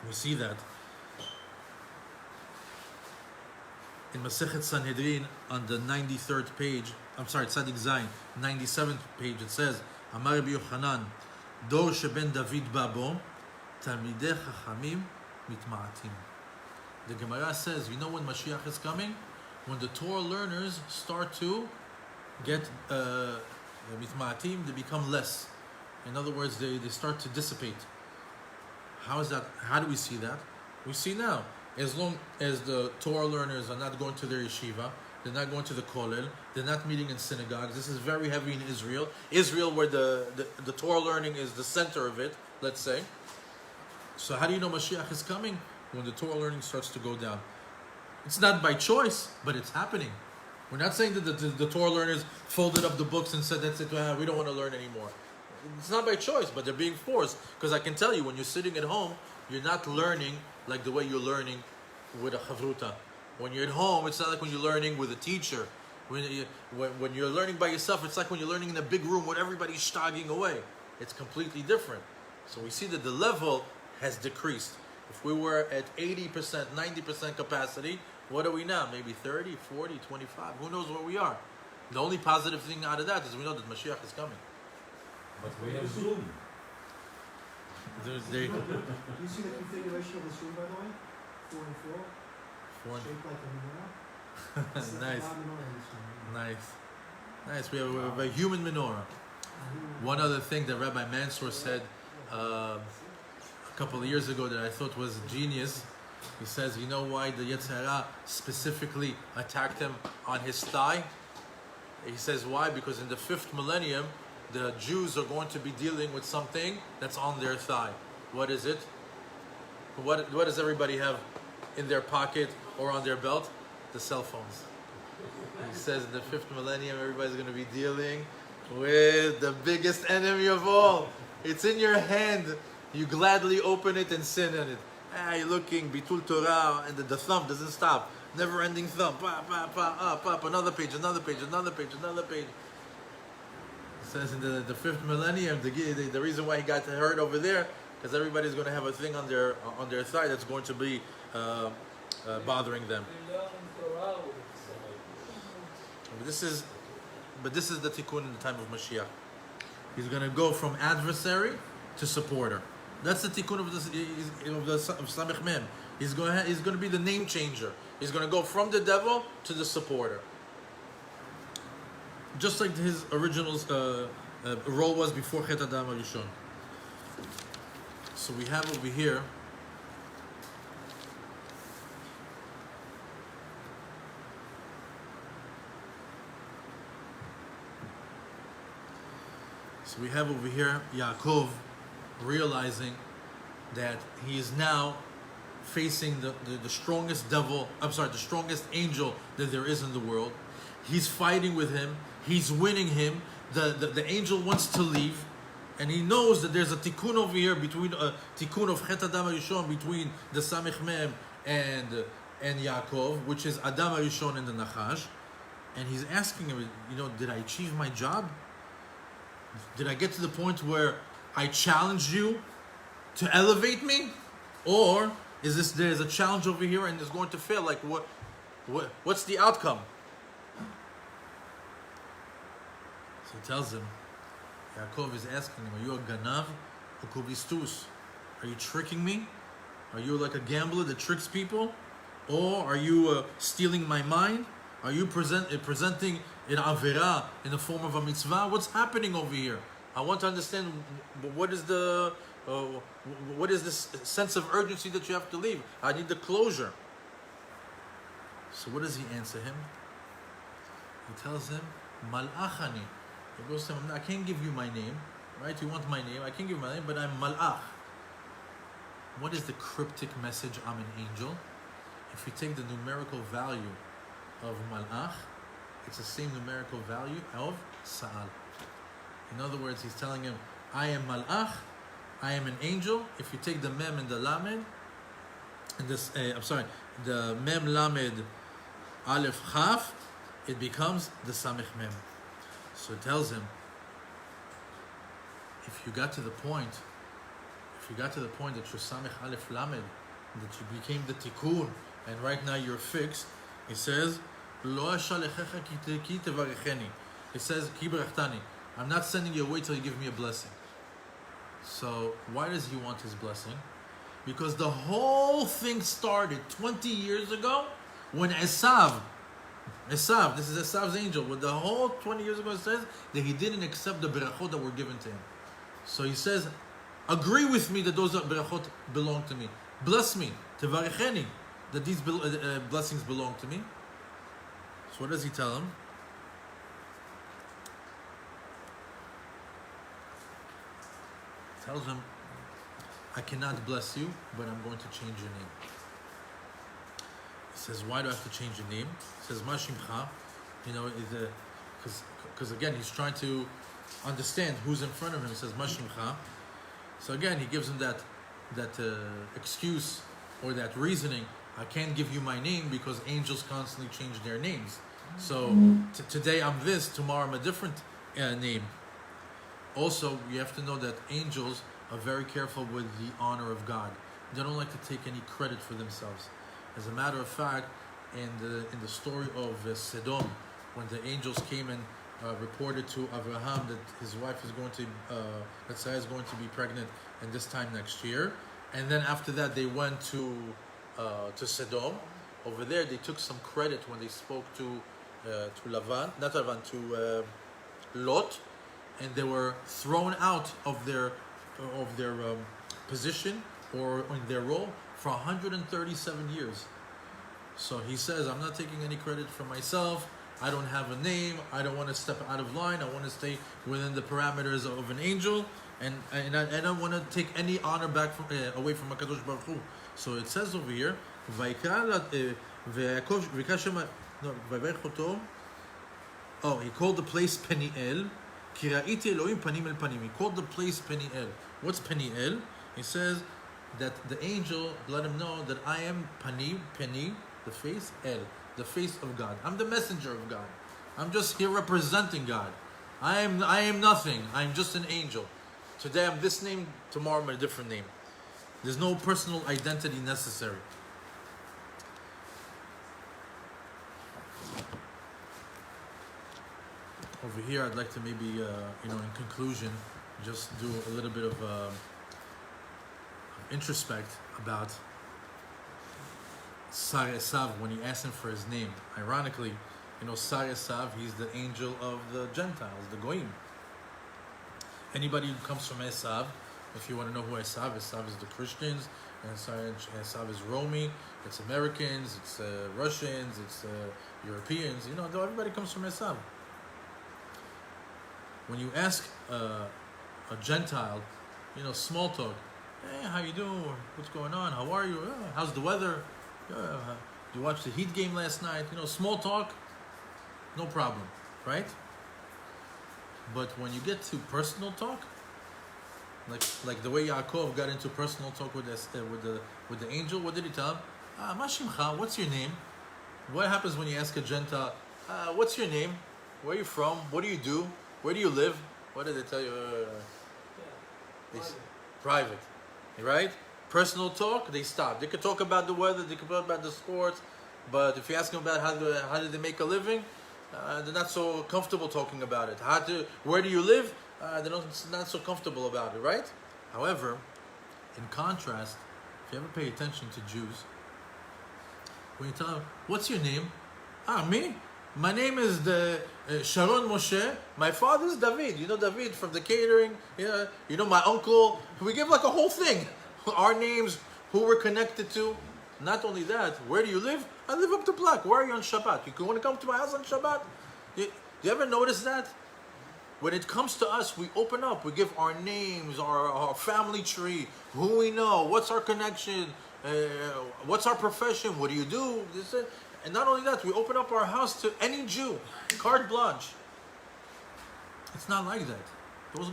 We see that in Masechet Sanhedrin on the 93rd page. Tzadik Zayin, 97th page. It says, Amar Rabbi Yochanan, Dor sheben David babo, Talmidei Chachamim mitma'atim. The Gemara says, you know when Mashiach is coming? When the Torah learners start to get mitma'atim, they become less. In other words, they start to dissipate. How is that? How do we see that? We see now, as long as the Torah learners are not going to their yeshiva, they're not going to the kollel, they're not meeting in synagogues. This is very heavy in Israel. Israel, where the Torah learning is the center of it, let's say. So how do you know Mashiach is coming? When the Torah learning starts to go down. It's not by choice, but it's happening. We're not saying that the Torah learners folded up the books and said, that's it, we don't want to learn anymore. It's not by choice, but they're being forced. Because I can tell you, when you're sitting at home, you're not learning like the way you're learning with a chavruta. When you're at home, it's not like when you're learning with a teacher. When you're learning by yourself, it's like when you're learning in a big room where everybody's stagging away. It's completely different. So we see that the level has decreased. If we were at 80%, 90% capacity, what are we now? Maybe 30, 40, 25. Who knows where we are? The only positive thing out of that is we know that Mashiach is coming. But we have Zoom. Do you see the configuration of the Zoom, by the way? 4 and 4? Shaped like a menorah? Nice. Nice. We have a human menorah. One other thing that Rabbi Mansour said a couple of years ago that I thought was genius. He says, you know why the Yetzer Hara specifically attacked him on his thigh? He says, why? Because in the 5th millennium, the Jews are going to be dealing with something that's on their thigh. What is it? What does everybody have in their pocket or on their belt? The cell phones. He says in the 5th millennium, everybody's going to be dealing with the biggest enemy of all. It's in your hand. You gladly open it and sin in it. You're looking, Bitul Torah, and the thumb doesn't stop. Never-ending thumb. Up, another page, another page, another page, another page. It says in the 5th millennium, the reason why he got hurt over there, because everybody's going to have a thing on their thigh that's going to be bothering them. But this is the tikkun in the time of Mashiach. He's going to go from adversary to supporter. That's the tikkun of Samech Mem. He's going to be the name changer. He's going to go from the devil to the supporter. Just like his original role was before Chet Adam HaRishon. So we have over here Yaakov realizing that he is now facing the strongest the strongest angel that there is in the world. He's fighting with him. He's winning him. The angel wants to leave, and he knows that there's a tikkun over here between a tikkun of Chet Adam HaRishon between the Samech Mem and Yaakov, which is Adam HaRishon and the Nachash, and he's asking him, did I achieve my job? Did I get to the point where I challenged you to elevate me? Or there's a challenge over here and it's going to fail? Like what's the outcome? So he tells him, Yaakov is asking him, are you a ganav or kubistus? Are you tricking me? Are you like a gambler that tricks people? Or are you stealing my mind? Are you presenting an avera in the form of a mitzvah? What's happening over here? I want to understand what is this sense of urgency that you have to leave? I need the closure. So what does he answer him? He tells him, Mal'achani. He goes to him, I can't give you my name, right? You want my name? I can't give you my name, but I'm Mal'ach. What is the cryptic message? I'm an angel. If you take the numerical value of Mal'ach, it's the same numerical value of Sa'al. In other words, he's telling him, I am Mal'ach, I am an angel. If you take the Mem and the Lamed, and this, the Mem Lamed Aleph Chaf, it becomes the Samech Mem. So it tells him, if you got to the point that you're Samech Aleph Lamed, that you became the Tikkun, and right now you're fixed, he says, Lo ashalechecha ki tevarecheni. He says, Ki berachtani. I'm not sending you away till you give me a blessing. So why does he want his blessing? Because the whole thing started 20 years ago when Esav, this is Esav's angel, when the whole 20 years ago it says that he didn't accept the berachot that were given to him. So he says, agree with me that those berachot belong to me. Bless me, tevarecheni, that these blessings belong to me. So what does he tell him? He tells him, I cannot bless you, but I'm going to change your name. He says, why do I have to change your name? He says, Ma shimcha, because again, he's trying to understand who's in front of him. He says, Ma shimcha. So again, he gives him that excuse or that reasoning. I can't give you my name because angels constantly change their names. So today I'm this, tomorrow I'm a different name. Also, you have to know that angels are very careful with the honor of God. They don't like to take any credit for themselves. As a matter of fact, in the story of Sodom, when the angels came and reported to Abraham that his wife is going to, that Sarah is going to be pregnant in this time next year, and then after that they went to Sodom. Over there, they took some credit when they spoke to Lot, and they were thrown out of their position or in their role for 137 years. So he says, I'm not taking any credit for myself. I don't have a name. I don't want to step out of line. I want to stay within the parameters of an angel, and I don't want to take any honor back away from HaKadosh Baruch Hu. So it says over here, he called the place Peniel. He called the place Peniel. What's Peniel? He says that the angel let him know that I am Peni, the face, El, the face of God. I'm the messenger of God. I'm just here representing God. I am nothing. I'm just an angel. Today I'm this name, tomorrow I'm a different name. There's no personal identity necessary. Over here, I'd like to maybe, in conclusion, just do a little bit of introspect about Sar Esav when he asked him for his name. Ironically, Sar Esav, he's the angel of the Gentiles, the Goyim. Anybody who comes from Esav, if you want to know who Esav is the Christians, and Esav is Romy, it's Americans, it's Russians, it's Europeans, everybody comes from Esav. When you ask a Gentile, small talk, hey, how you doing? What's going on? How are you? How's the weather? You watched the Heat game last night? Small talk, no problem, right? But when you get to personal talk, like the way Yaakov got into personal talk with the angel, what did he tell him? Ma shimcha, what's your name? What happens when you ask a Gentile, what's your name? Where are you from? What do you do? Where do you live? What did they tell you? Private, right? Personal talk, they stop. They could talk about the weather, they could talk about the sports, but if you ask them about how do they make a living, they're not so comfortable talking about it. Where do you live? They're not so comfortable about it, right? However, in contrast, if you ever pay attention to Jews, when you tell them, what's your name? Me? My name is Sharone Moshe. My father's David. You know David from the catering? Yeah. You know my uncle. We give like a whole thing. Our names, who we're connected to. Not only that, where do you live? I live up the block. Where are you on Shabbat? You want to come to my house on Shabbat? Do you ever notice that? When it comes to us, we open up. We give our names, our family tree, who we know, what's our connection, what's our profession, what do you do? And not only that, we open up our house to any Jew, carte blanche. It's not like that. Those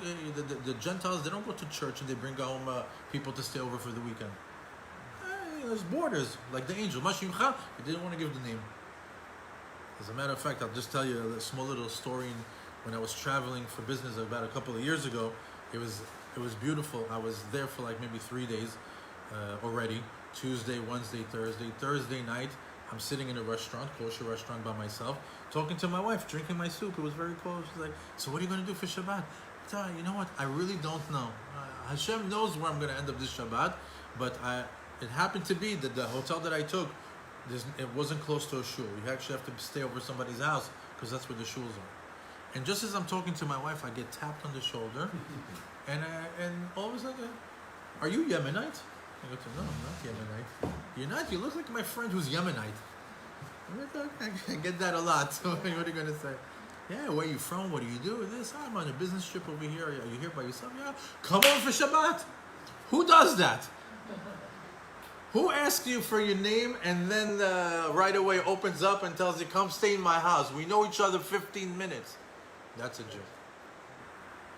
the Gentiles, they don't go to church and they bring home people to stay over for the weekend. There's borders, like the angel. Mashimcha, he didn't want to give the name. As a matter of fact, I'll just tell you a small little story. When I was traveling for business about a couple of years ago, it was beautiful. I was there for like maybe 3 days already. Tuesday, Wednesday, Thursday. Thursday night, I'm sitting in a restaurant, kosher restaurant by myself, talking to my wife, drinking my soup. It was very cold. She's like, so what are you going to do for Shabbat? I tell her, you know what? I really don't know. Hashem knows where I'm going to end up this Shabbat, but it happened to be that the hotel that I took, it wasn't close to a shul. You actually have to stay over somebody's house because that's where the shuls are. And just as I'm talking to my wife, I get tapped on the shoulder, and all of a sudden, are you Yemenite? I go to, no, I'm not Yemenite. You're not? You look like my friend who's Yemenite. I'm like, okay, I get that a lot. So what are you going to say? Yeah, where are you from? What do you do? I'm on a business trip over here. Are you here by yourself? Yeah. Come on for Shabbat. Who does that? Who asks you for your name and then right away opens up and tells you, come stay in my house. We know each other 15 minutes. That's a Jew.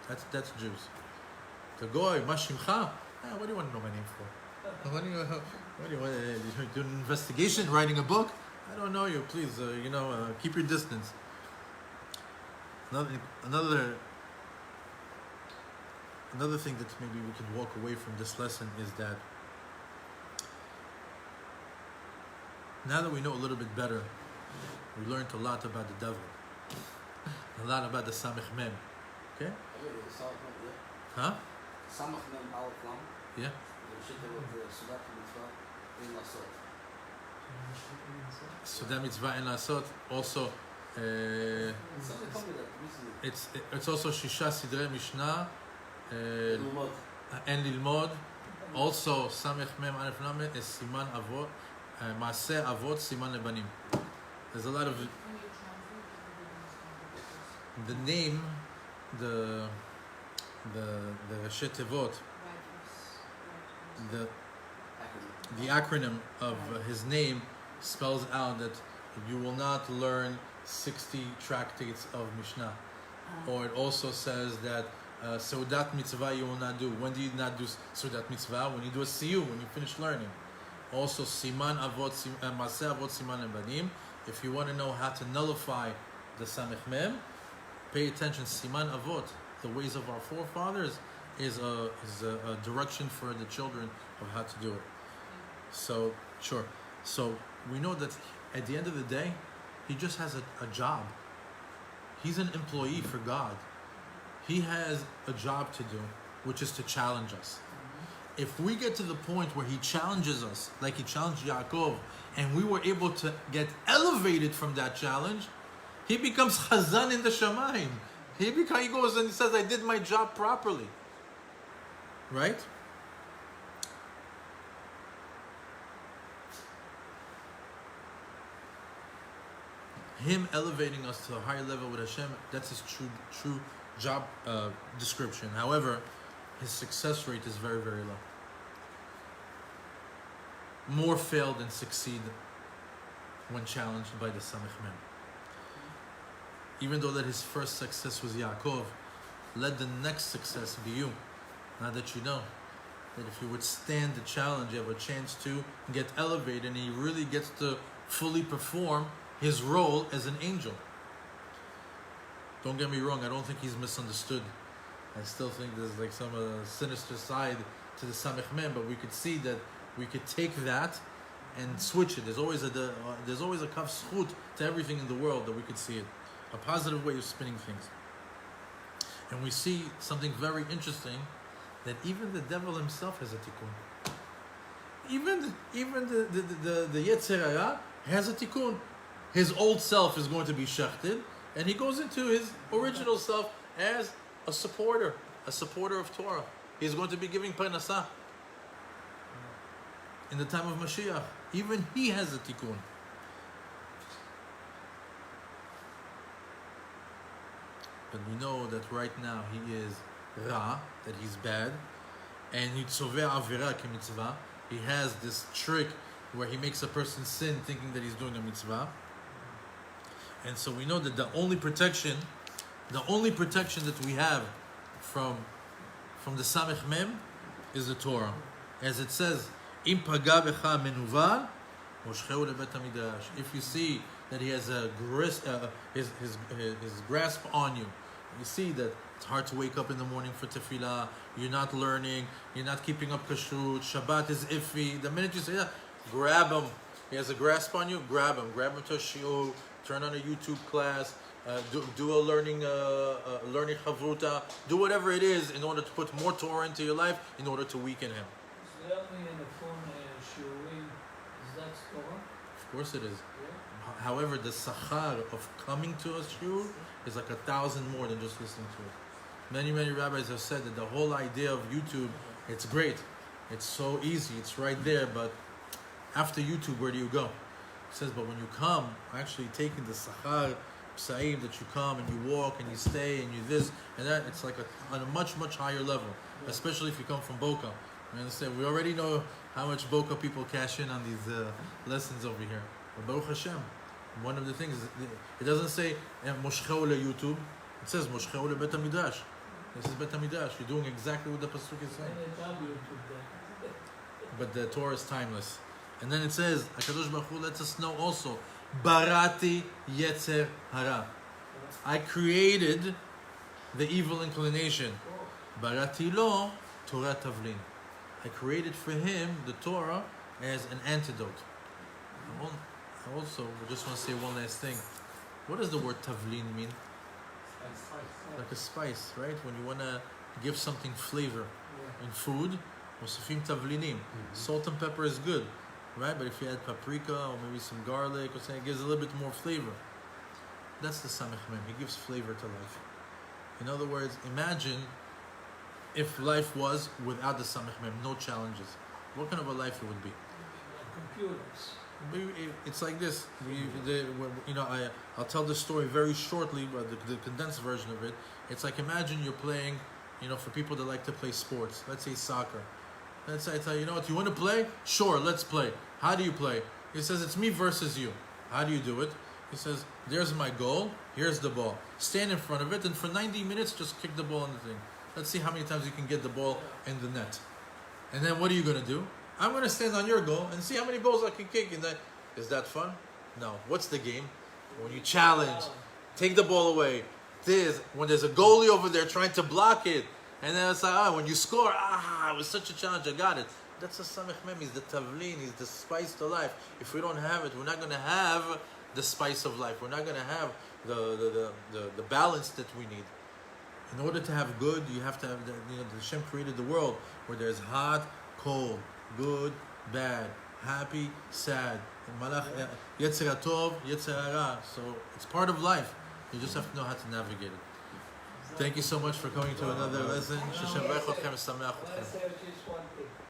That's Jews. The goy, Mashimcha. What do you want to know my name for? What do you want to do? An investigation? Writing a book? I don't know you. Please, keep your distance. Another thing that maybe we can walk away from this lesson is that now that we know a little bit better, we learned a lot about the devil. A lot about the Samech Mem. Okay? Huh? Samech Mem Aleph Lam. Yeah. Suda Mitzvah En Lasot. Also, it's also Shisha Sidrei Mishnah. En Lilmod. Also, Samech Mem Aleph Lam is Siman Avot. Maaseh Avot Siman Lebanim. There's a lot of the name, the Rashi Tevot, the acronym of his name spells out that you will not learn 60 tractates of Mishnah. Or it also says that Seudat Mitzvah you will not do. When do you not do Seudat Mitzvah? When you do a Siyu, when you finish learning. Also Siman Avot, Maaseh Avot Siman Lebanim. If you want to know how to nullify the Samech Mem, pay attention. Siman Avot, the ways of our forefathers, is a direction for the children of how to do it. So, sure. So, we know that at the end of the day, he just has a job. He's an employee for God. He has a job to do, which is to challenge us. If we get to the point where he challenges us, like he challenged Yaakov, and we were able to get elevated from that challenge, he becomes Chazan in the Shamayim. He goes and he says, I did my job properly. Right? Him elevating us to a higher level with Hashem, that's his true job description. However, his success rate is very, very low. More fail than succeed when challenged by the Samech Mem. Even though that his first success was Yaakov, let the next success be you. Now that you know that if you withstand the challenge, you have a chance to get elevated, and he really gets to fully perform his role as an angel. Don't get me wrong, I don't think he's misunderstood. I still think there's like some sinister side to the Samech Mem, but we could see that we could take that and switch it. There's always a kaf zchut to everything in the world that we could see it. A positive way of spinning things. And we see something very interesting, that even the devil himself has a tikkun. Even the Yetzer Hara has a tikkun. His old self is going to be shechted, and he goes into his original self as a supporter of Torah. He's going to be giving parnasah in the time of Mashiach. Even he has a tikkun. But we know that right now he is ra, that he's bad, and yitzoveh avera kemitzvah. He has this trick where he makes a person sin thinking that he's doing a mitzvah. And so we know that the only protection that we have from the Samech Mem is the Torah. As it says, Im paga becha menuval, moshcheu lebet hamidrash. If you see that he has his grasp on you, you see that it's hard to wake up in the morning for tefillah, you're not learning, you're not keeping up kashrut, Shabbat is iffy. The minute you say that, grab him. He has a grasp on you, grab him to a shiur, turn on a YouTube class, do a learning chavruta, do whatever it is in order to put more Torah into your life, in order to weaken him. Of course it is. Yeah. However, the sachar of coming to a shiur is like 1,000 more than just listening to it. Many rabbis have said that the whole idea of YouTube, it's great, it's so easy, it's right there, but after YouTube, where do you go? It says, but when you come, actually taking the sachar psaim that you come and you walk and you stay and you this and that, it's like on a much higher level, especially if you come from Boca. You understand? We already know how much Boca people cash in on these lessons over here. But Baruch Hashem, one of the things, it doesn't say moshcheu YouTube, it says moshcheu lebet hamidrash. This is bet hamidrash. You're doing exactly what the pasuk is saying. But the Torah is timeless. And then it says, HaKadosh Baruch Hu lets us know also, Barati Yetzer Hara. I created the evil inclination. Barati lo Torah Tavlin. I created for him the Torah as an antidote. I also just want to say one last thing. What does the word Tavlin mean? Like a spice, right? When you want to give something flavor in food, Mosifim Tavlinim. Salt and pepper is good. Right, but if you add paprika or maybe some garlic or something, it gives a little bit more flavor. That's the Samech Mem. He gives flavor to life. In other words, imagine if life was without the Samech Mem, no challenges. What kind of a life it would be? Computers. It's like this. I'll tell this story very shortly, but the condensed version of it. It's like, imagine you're playing, for people that like to play sports. Let's say soccer. Let's say I tell you, you know what, you want to play? Sure, let's play. How do you play? He says, it's me versus you. How do you do it? He says, there's my goal, here's the ball. Stand in front of it, and for 90 minutes, just kick the ball in the thing. Let's see how many times you can get the ball in the net. And then what are you going to do? I'm going to stand on your goal and see how many balls I can kick in that. Is that fun? No. What's the game? When you challenge, take the ball away. When there's a goalie over there trying to block it, and then it's like, when you score, it was such a challenge, I got it. That's the Samech Mem, he's the Tavlin, he's the spice to life. If we don't have it, we're not going to have the spice of life. We're not going to have the balance that we need. In order to have good, you have to have, the Hashem created the world where there's hot, cold, good, bad, happy, sad. Yetzer Tov, Yetzer Hara. So it's part of life. You just have to know how to navigate it. Thank you so much for coming to another lesson.